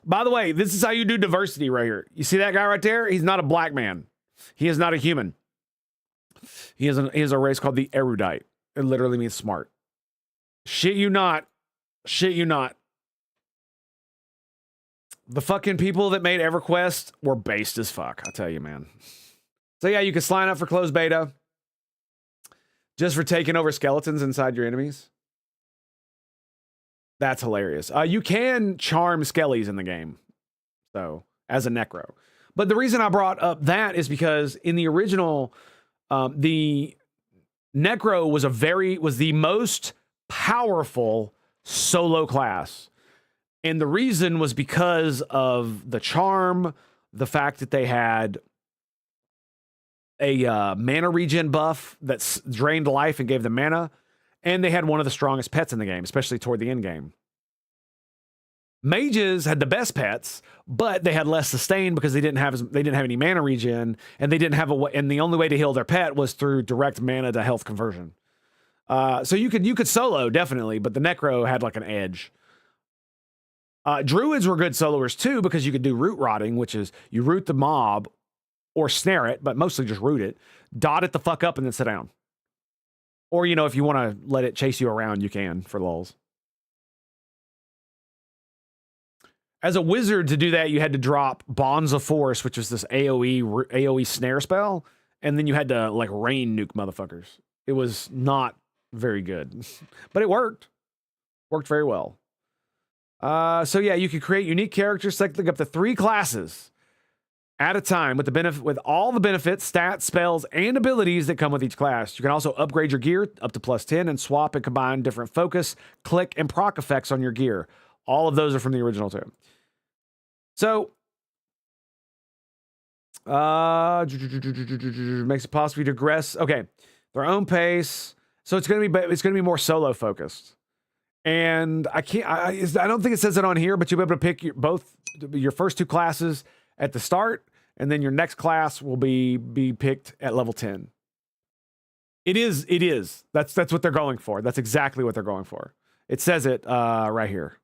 By the way, this is how you do diversity right here. You see that guy right there? He's not a black man. He is not a human. He is a race called the erudite. It literally means smart. Shit you not. Shit you not. The fucking people that made EverQuest were based as fuck, I'll tell you, man. So yeah, you can sign up for closed beta just for taking over skeletons inside your enemies. That's hilarious. You can charm skellies in the game, so as a necro. But the reason I brought up that is because in the original, the necro was the most powerful solo class, and the reason was because of the charm, the fact that they had a mana regen buff that drained life and gave them mana. And they had one of the strongest pets in the game, especially toward the end game. Mages had the best pets, but they had less sustain because they didn't have any mana regen, and they didn't have and the only way to heal their pet was through direct mana to health conversion. So you could solo definitely, but the necro had like an edge. Druids were good soloers too because you could do root rotting, which is you root the mob or snare it, but mostly just root it, dot it the fuck up, and then sit down. Or, you know, if you want to let it chase you around, you can, for lulz. As a wizard, to do that, you had to drop Bonds of Force, which was this AoE snare spell, and then you had to, like, rain nuke motherfuckers. It was not very good. But it worked. Worked very well. So, yeah, you could create unique characters, selecting up to 3 classes at a time with all the benefits, stats, spells, and abilities that come with each class. You can also upgrade your gear up to +10 and swap and combine different focus, click, and proc effects on your gear. All of those are from the original too. So, makes it possible to progress. Okay, their own pace. So it's gonna be more solo focused. And I don't think it says it on here, but you'll be able to pick your first 2 classes at the start, and then your next class will be picked at level 10. It is. That's what they're going for. That's exactly what they're going for. It says it right here.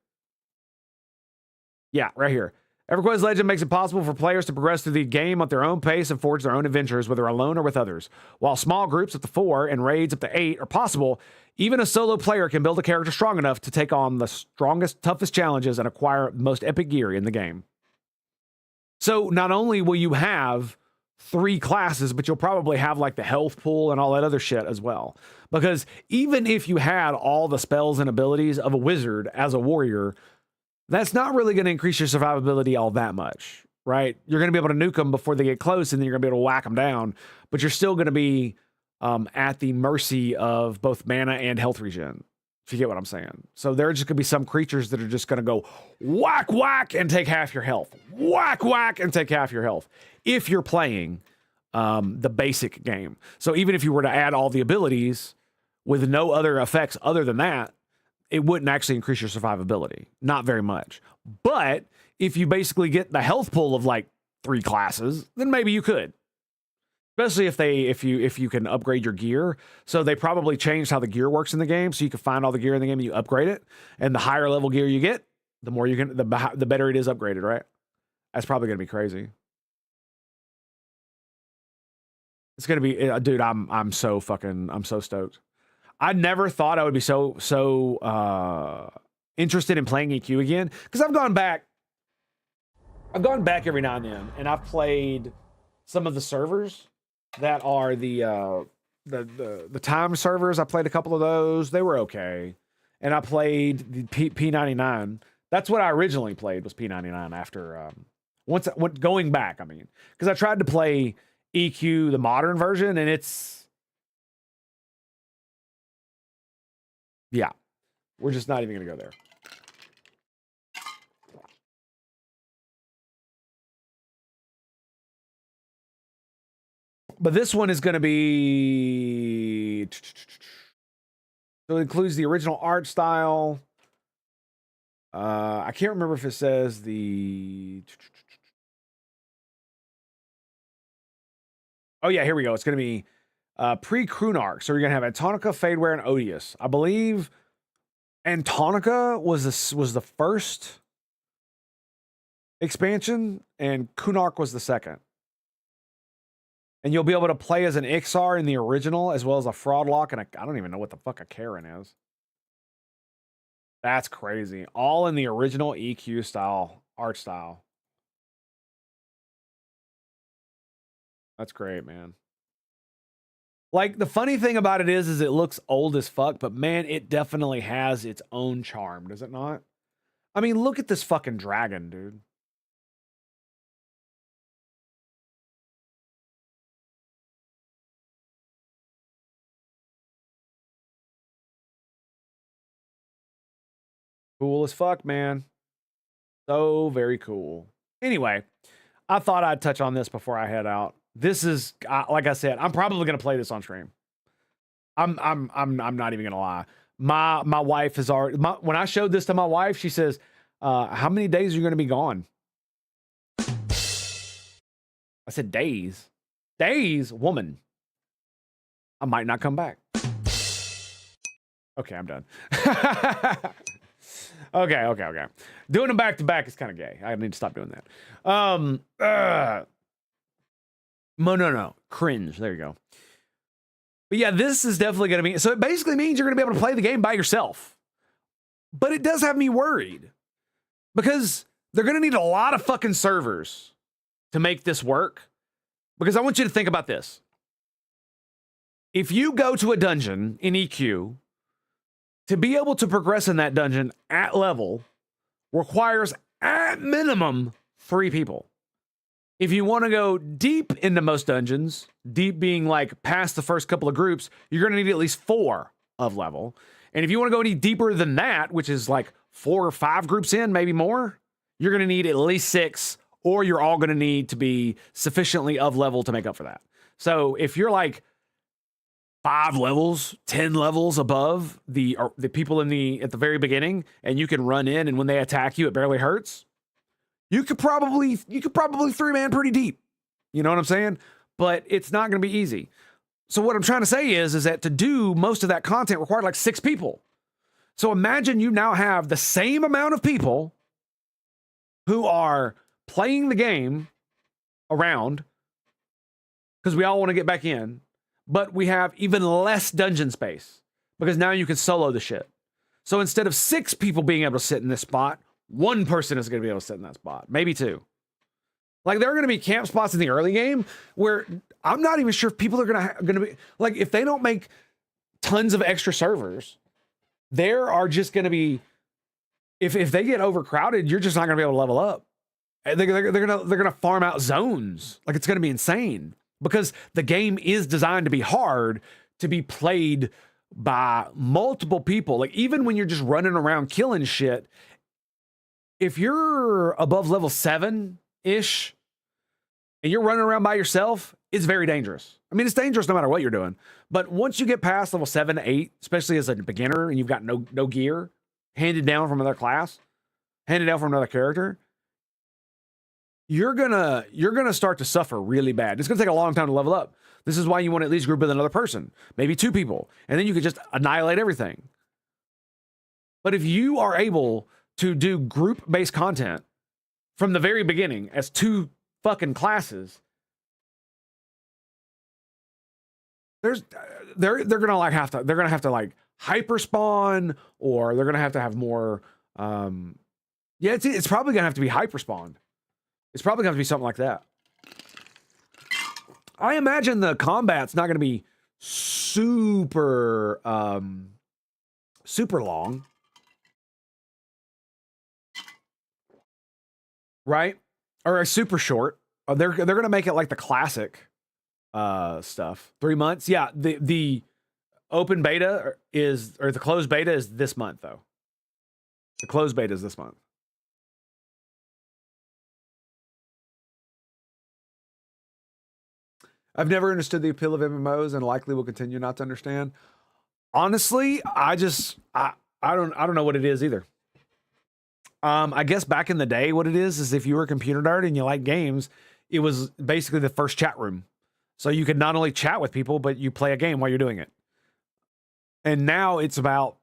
Yeah, right here. EverQuest Legend makes it possible for players to progress through the game at their own pace and forge their own adventures, whether alone or with others. While small groups up to 4 and raids up to 8 are possible, even a solo player can build a character strong enough to take on the strongest, toughest challenges and acquire the most epic gear in the game. So not only will you have 3 classes, but you'll probably have like the health pool and all that other shit as well. Because even if you had all the spells and abilities of a wizard as a warrior, that's not really going to increase your survivability all that much, right? You're going to be able to nuke them before they get close, and then you're going to be able to whack them down, but you're still going to be at the mercy of both mana and health regen, if you get what I'm saying. So there are just going to be some creatures that are just going to go whack, whack, and take half your health. Whack, whack, and take half your health if you're playing the basic game. So even if you were to add all the abilities with no other effects other than that, it wouldn't actually increase your survivability. Not very much. But if you basically get the health pool of like 3 classes, then maybe you could. Especially if you can upgrade your gear. So they probably changed how the gear works in the game, so you can find all the gear in the game and you upgrade it. And the higher level gear you get, the more you can the better it is upgraded, right? That's probably gonna be crazy. It's gonna be, dude. I'm so stoked. I never thought I would be so interested in playing EQ again, because I've gone back every now and then, and I've played some of the servers that are the time servers. I played a couple of those. They were okay. And I played the P99. That's what I originally played, was P99 after going back, I mean. Because I tried to play EQ, the modern version, and it's, yeah, we're just not even going to go there. But this one is going to be... So it includes the original art style. I can't remember if it says the... Oh, yeah, here we go. It's going to be pre-Krunark. So you're going to have Antonica, Fadeware, and Odious. I believe Antonica was the first expansion, and Kunark was the second. And you'll be able to play as an Ixar in the original, as well as a Fraudlock, and I don't even know what the fuck a Karen is. That's crazy. All in the original EQ style, art style. That's great, man. Like, the funny thing about it is it looks old as fuck, but man, it definitely has its own charm, does it not? I mean, look at this fucking dragon, dude. Cool as fuck, man. So very cool. Anyway, I thought I'd touch on this before I head out. This is like I said, I'm probably gonna play this on stream. I'm not even gonna lie. My wife has already. When I showed this to my wife, she says, "How many days are you gonna be gone?" I said, "Days, days, woman. I might not come back." Okay, I'm done. Okay. Doing them back to back is kind of gay. I need to stop doing that. No. Cringe. There you go. But yeah, this is definitely going to be... So it basically means you're going to be able to play the game by yourself. But it does have me worried. Because they're going to need a lot of fucking servers to make this work. Because I want you to think about this. If you go to a dungeon in EQ... to be able to progress in that dungeon at level requires at minimum 3 people. If you want to go deep into most dungeons, deep being like past the first couple of groups, you're going to need at least 4 of level. And if you want to go any deeper than that, which is like 4 or 5 groups in, maybe more, you're going to need at least 6, or you're all going to need to be sufficiently of level to make up for that. So if you're like 5 levels, 10 levels above the people at the very beginning, and you can run in, and when they attack you, it barely hurts. You could probably 3-man pretty deep. You know what I'm saying? But it's not going to be easy. So what I'm trying to say is that to do most of that content required like 6 people. So imagine you now have the same amount of people who are playing the game around, because we all want to get back in. But we have even less dungeon space because now you can solo the shit. So instead of 6 people being able to sit in this spot, 1 person is going to be able to sit in that spot, maybe 2. Like, there are going to be camp spots in the early game where I'm not even sure if people are going to be like, if they don't make tons of extra servers, there are just going to be, if they get overcrowded, you're just not going to be able to level up. They're going to farm out zones. Like, it's going to be insane. Because the game is designed to be hard to be played by multiple people. Like, even when you're just running around killing shit, if you're above level 7-ish and you're running around by yourself, it's very dangerous. I mean, it's dangerous no matter what you're doing. But once you get past level 7, 8, especially as a beginner and you've got no gear handed down from another class, handed down from another character, you're gonna start to suffer really bad. It's gonna take a long time to level up. This is why you want to at least group with another person, maybe 2 people, and then you can just annihilate everything. But if you are able to do group-based content from the very beginning as 2 fucking classes, they're gonna have to like hyper spawn, or they're gonna have more. It's probably gonna have to be hyper spawned. It's probably going to be something like that. I imagine the combat's not going to be super long. Right? Or super short. They're going to make it like the classic stuff. 3 months. Yeah, the open beta or the closed beta is this month, though. The closed beta is this month. I've never understood the appeal of MMOs and likely will continue not to understand. Honestly, I don't know what it is either. I guess back in the day, what it is if you were a computer nerd and you like games, it was basically the first chat room. So you could not only chat with people, but you play a game while you're doing it. And now it's about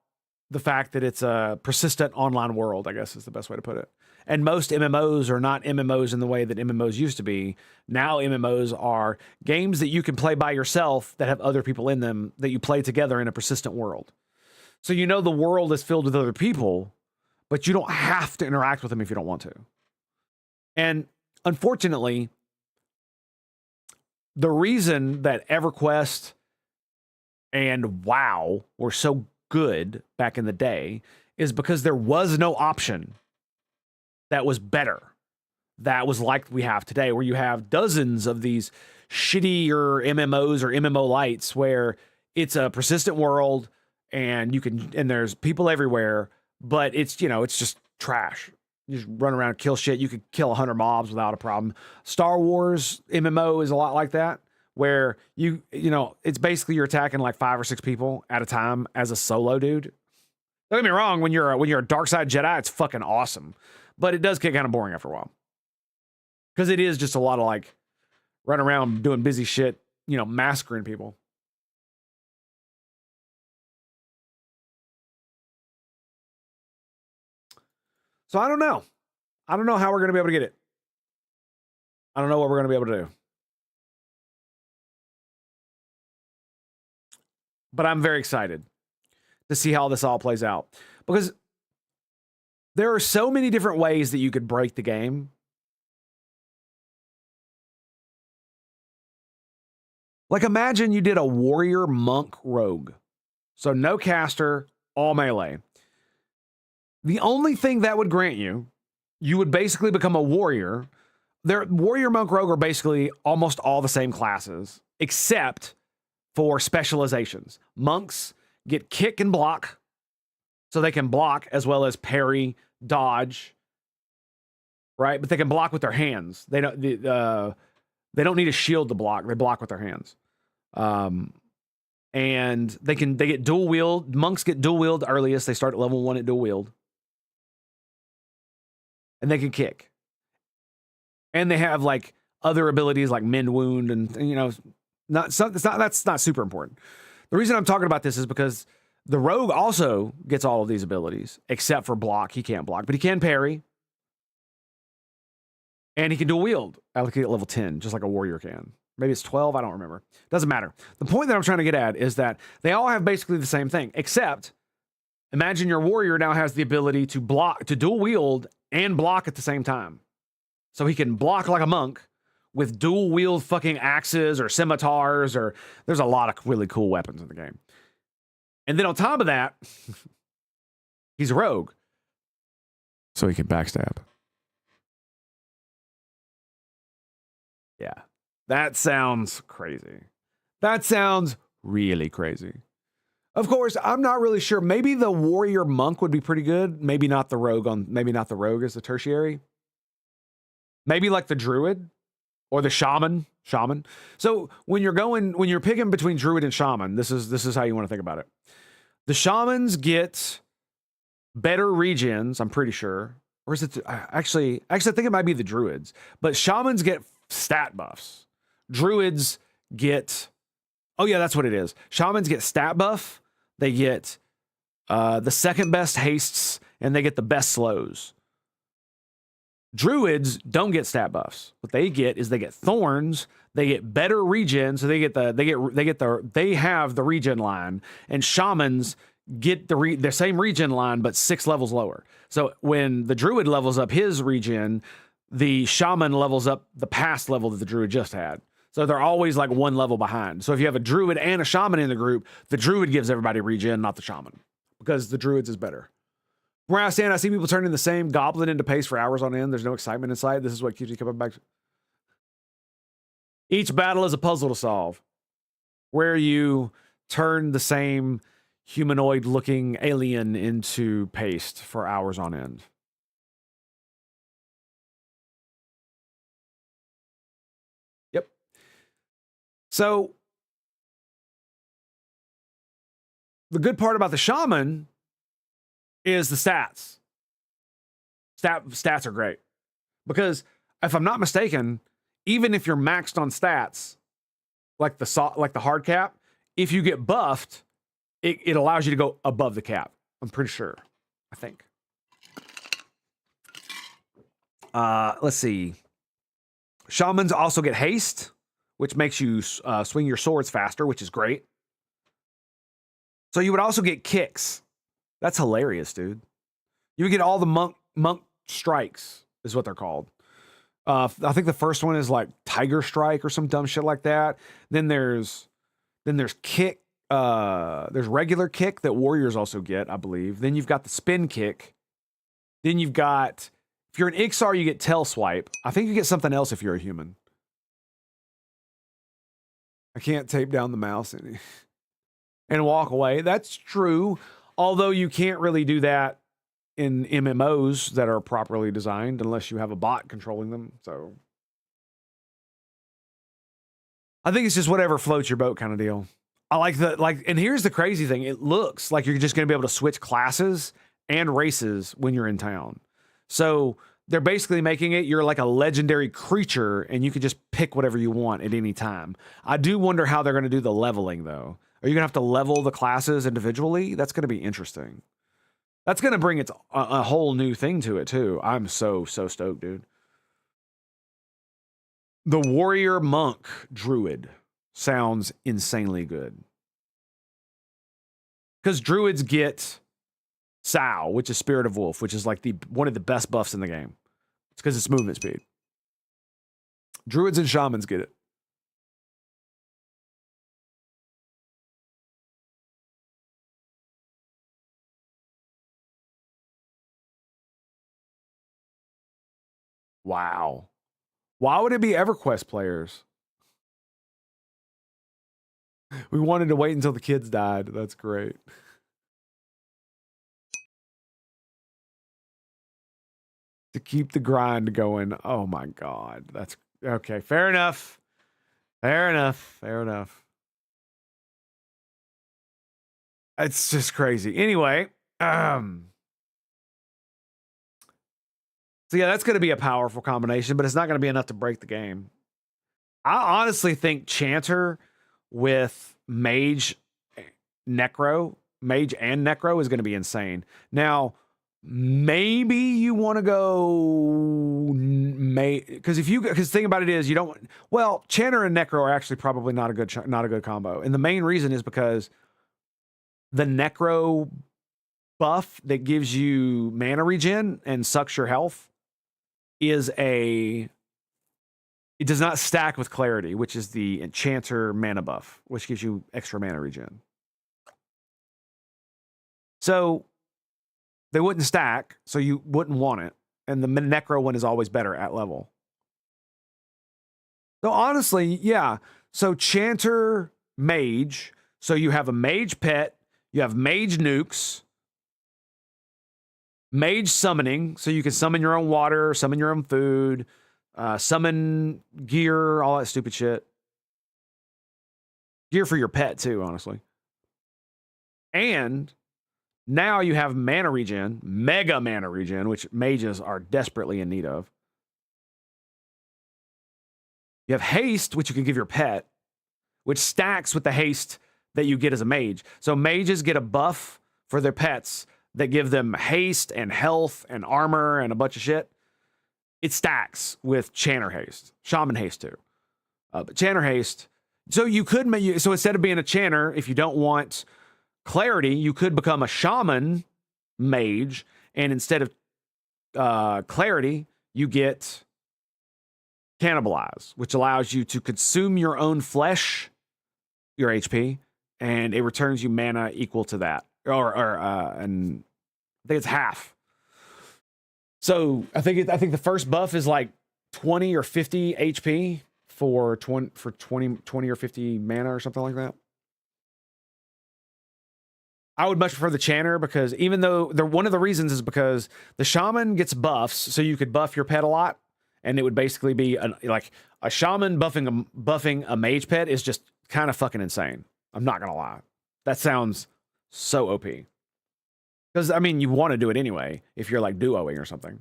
the fact that it's a persistent online world, I guess is the best way to put it. And most MMOs are not MMOs in the way that MMOs used to be. Now MMOs are games that you can play by yourself that have other people in them that you play together in a persistent world. So you know the world is filled with other people, but you don't have to interact with them if you don't want to. And unfortunately, the reason that EverQuest and WoW were so good back in the day is because there was no option that was better, that was like we have today, where you have dozens of these shittier MMOs or MMO lights where it's a persistent world and there's people everywhere, but it's, it's just trash. You just run around and kill shit. You could kill 100 mobs without a problem. Star Wars MMO is a lot like that, where it's basically you're attacking like 5 or 6 people at a time as a solo dude. Don't get me wrong, when you're a dark side Jedi, it's fucking awesome, but it does get kind of boring after a while because it is just a lot of like running around doing busy shit, massacring people. So I don't know. I don't know how we're going to be able to get it. I don't know what we're going to be able to do. But I'm very excited to see how this all plays out, because there are so many different ways that you could break the game. Like imagine you did a warrior monk rogue. So no caster, all melee. The only thing that would grant you would basically become a warrior. Warrior, monk, rogue are basically almost all the same classes, except for specializations. Monks get kick and block, so they can block as well as parry, dodge, right? But they can block with their hands. They don't need a shield to block. They block with their hands. And they get dual wield. Monks get dual wield earliest. They start at level 1 at dual wield. And they can kick. And they have like other abilities like mend wound and that's not super important. The reason I'm talking about this is because the rogue also gets all of these abilities except for block. He can't block, but he can parry. And he can dual wield at level 10, just like a warrior can. Maybe it's 12, I don't remember. Doesn't matter. The point that I'm trying to get at is that they all have basically the same thing, except imagine your warrior now has the ability to block, to dual wield and block at the same time. So he can block like a monk with dual wield fucking axes or scimitars, or there's a lot of really cool weapons in the game. And then on top of that, he's a rogue. So he can backstab. Yeah. That sounds crazy. That sounds really crazy. Of course, I'm not really sure. Maybe the warrior monk would be pretty good. Maybe not the rogue as the tertiary. Maybe like the druid or the shaman. So when you're picking between druid and shaman, this is how you want to think about it. The shamans get better regens, I'm pretty sure. Or is it actually I think it might be the druids, but shamans get stat buffs. Druids get, oh yeah, that's what it is. Shamans get stat buff. They get the second best hastes, and they get the best slows. Druids don't get stat buffs. What they get is they get thorns. They get better regen, so they have the regen line, and shamans get the same regen line but 6 levels lower. So when the druid levels up his regen, the shaman levels up the past level that the druid just had. So they're always like 1 level behind. So if you have a druid and a shaman in the group, the druid gives everybody regen, not the shaman, because the druids is better. Where I stand, I see people turning the same goblin into pace for hours on end. There's no excitement in sight. This is what keeps you coming back. Each battle is a puzzle to solve, where you turn the same humanoid-looking alien into paste for hours on end. So the good part about the shaman is the stats. Stats are great because if I'm not mistaken, even if you're maxed on stats, like the hard cap, if you get buffed, it allows you to go above the cap. I'm pretty sure. I think. Let's see. Shamans also get haste, which makes you swing your swords faster, which is great. So you would also get kicks. That's hilarious, dude. You would get all the monk strikes, is what they're called. I think the first one is like Tiger Strike or some dumb shit like that. Then there's kick. There's regular kick that warriors also get, I believe. Then you've got the spin kick. Then you've got, if you're an Ixar, you get tail swipe. I think you get something else if you're a human. I can't tape down the mouse and walk away. That's true. Although you can't really do that in MMOs that are properly designed unless you have a bot controlling them. So I think it's just whatever floats your boat kind of deal. I and here's the crazy thing. It looks like you're just going to be able to switch classes and races when you're in town. So they're basically making it, you're like a legendary creature and you can just pick whatever you want at any time. I do wonder how they're going to do the leveling though. Are you going to have to level the classes individually? That's going to be interesting. That's going to bring a whole new thing to it too. I'm so stoked, dude. The warrior monk druid sounds insanely good. Because druids get Sow, which is Spirit of Wolf, which is like one of the best buffs in the game. It's because it's movement speed. Druids and shamans get it. Wow. Why would it be EverQuest players? We wanted to wait until the kids died. That's great. To keep the grind going. Oh my God. That's okay. Fair enough. Fair enough. It's just crazy. Anyway, so yeah, that's going to be a powerful combination, but it's not going to be enough to break the game. I honestly think Chanter with Mage and Necro is going to be insane. Now, maybe you want to go because the thing about it is you don't. Well, Chanter and Necro are actually probably not a good combo, and the main reason is because the Necro buff that gives you mana regen and sucks your health it does not stack with Clarity, which is the Enchanter mana buff, which gives you extra mana regen. So they wouldn't stack, so you wouldn't want it. And the Necro one is always better at level. So honestly, yeah. So Chanter, Mage. So you have a Mage pet, you have Mage nukes, Mage summoning, so you can summon your own water, summon your own food, summon gear, all that stupid shit. Gear for your pet too, honestly. And now you have mana regen, mega mana regen, which mages are desperately in need of. You have haste, which you can give your pet, which stacks with the haste that you get as a mage. So mages get a buff for their pets that give them haste and health and armor and a bunch of shit. It stacks with Chanter haste, Shaman haste too. But Chanter haste. So you could so instead of being a Chanter, if you don't want Clarity, you could become a Shaman mage, and instead of Clarity, you get Cannibalize, which allows you to consume your own flesh, your HP, and it returns you mana equal to that. And I think it's half. So I think the first buff is like 20 or 50 HP for 20 or 50 mana or something like that. I would much prefer the Chanter because even though one of the reasons is because the Shaman gets buffs, so you could buff your pet a lot, and it would basically be like A shaman buffing a mage pet is just kind of fucking insane. I'm not gonna lie. That sounds so OP. Because I mean, you want to do it anyway if you're like duoing or something.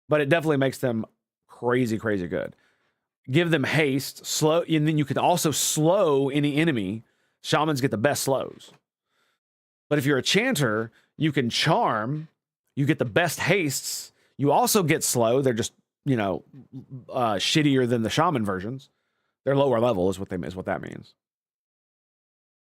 But it definitely makes them crazy, crazy good. Give them haste, slow, and then you can also slow any enemy. Shamans get the best slows. But if you're a chanter, you can charm. You get the best hastes. You also get slow. They're just, you know, shittier than the shaman versions. They're lower level is what that means.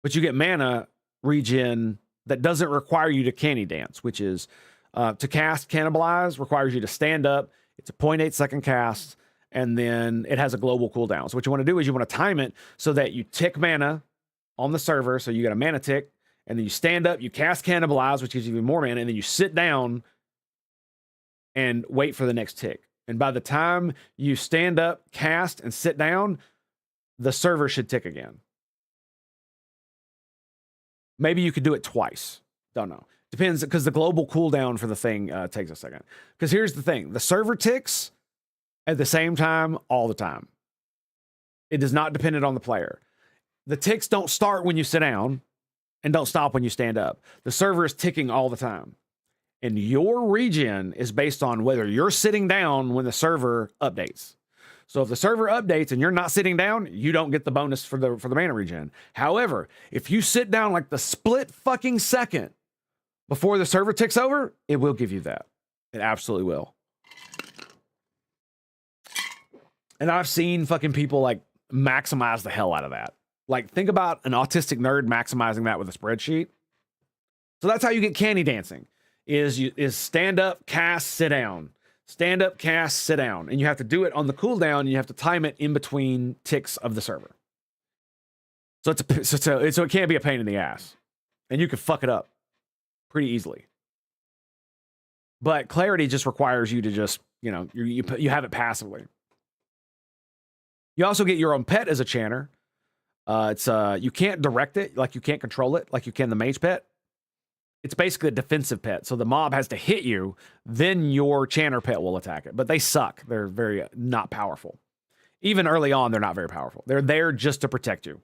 But you get mana regen that doesn't require you to canny dance, which is to cast Cannibalize requires you to stand up. It's a 0.8 second cast, and then it has a global cooldown. So what you want to do is you want to time it so that you tick mana on the server. So you got a mana tick, and then you stand up, you cast Cannibalize, which gives you even more mana, and then you sit down and wait for the next tick. And by the time you stand up, cast, and sit down, the server should tick again. Maybe you could do it twice. Don't know. Depends, because the global cooldown for the thing takes a second. Because here's the thing. The server ticks at the same time all the time. It is not dependent on the player. The ticks don't start when you sit down and don't stop when you stand up. The server is ticking all the time. And your regen is based on whether you're sitting down when the server updates. So if the server updates and you're not sitting down, you don't get the bonus for the mana regen. However, if you sit down like the split fucking second before the server ticks over, it will give you that. It absolutely will. And I've seen fucking people like maximize the hell out of that. Like, think about an autistic nerd maximizing that with a spreadsheet. So that's how you get candy dancing. Is stand up, cast, sit down. Stand up, cast, sit down. And you have to do it on the cooldown, and you have to time it in between ticks of the server. So it can't be a pain in the ass. And you can fuck it up pretty easily. But clarity just requires you to just, you know, you have it passively. You also get your own pet as a chanter. You can't direct it, like you can't control it like you can the mage pet. It's basically a defensive pet. So the mob has to hit you, then your chanter pet will attack it. But they suck. They're very not powerful. Even early on, they're not very powerful. They're there just to protect you.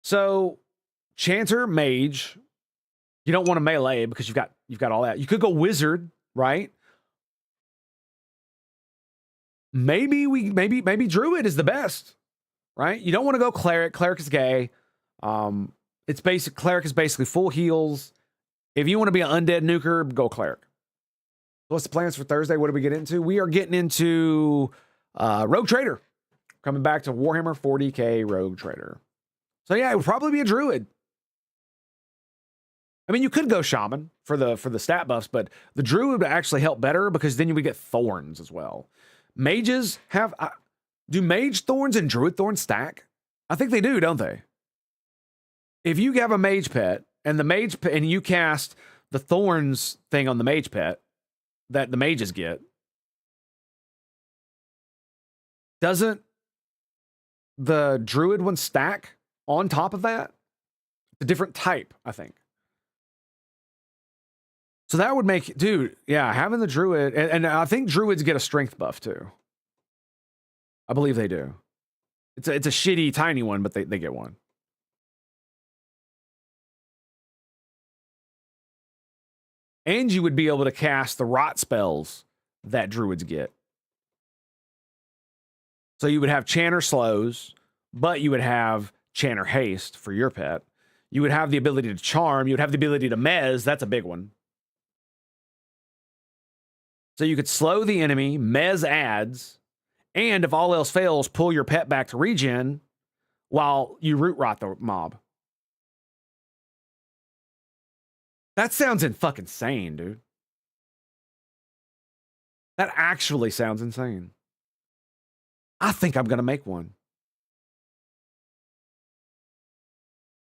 So chanter, mage, you don't want to melee because you've got all that. You could go wizard, right? Maybe druid is the best, right? You don't want to go cleric. Cleric is gay. It's basic. Cleric is basically full heals. If you want to be an undead nuker, go cleric. What's the plans for Thursday? What do we get into? We are getting into Rogue Trader. Coming back to Warhammer 40k Rogue Trader. So yeah, it would probably be a druid. I mean, you could go shaman for the stat buffs, but the druid would actually help better because then you would get thorns as well. Mages have do mage thorns and druid thorns stack? I think they do, don't they? If you have a mage pet and and you cast the thorns thing on the mage pet that the mages get, doesn't the druid one stack on top of that? A different type, I think. So that would make, dude, yeah, having the druid, and I think druids get a strength buff too. I believe they do. It's a shitty tiny one, but they get one. And you would be able to cast the rot spells that druids get. So you would have chanter slows, but you would have chanter haste for your pet. You would have the ability to charm. You would have the ability to mez. That's a big one. So you could slow the enemy, mez adds, and if all else fails, pull your pet back to regen while you root rot the mob. That sounds fucking insane, dude. That actually sounds insane. I think I'm going to make one.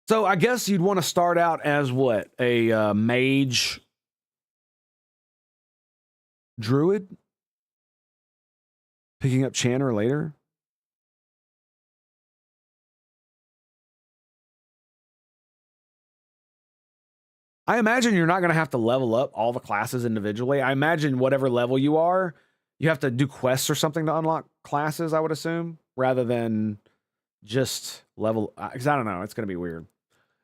So I guess you'd want to start out as what? A mage druid? Picking up chanter later? I imagine you're not going to have to level up all the classes individually. I imagine whatever level you are, you have to do quests or something to unlock classes, I would assume, rather than just level. Because I don't know. It's going to be weird.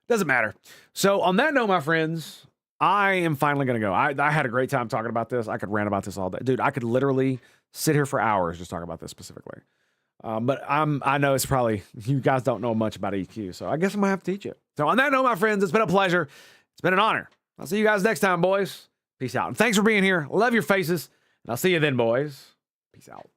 Doesn't matter. So on that note, my friends, I am finally going to go. I had a great time talking about this. I could rant about this all day. Dude, I could literally sit here for hours just talking about this specifically. But I know it's probably, you guys don't know much about EQ, so I guess I'm going to have to teach it. So on that note, my friends, it's been a pleasure. It's been an honor. I'll see you guys next time, boys. Peace out. And thanks for being here. Love your faces. And I'll see you then, boys. Peace out.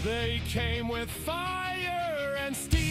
They came with fire and steel.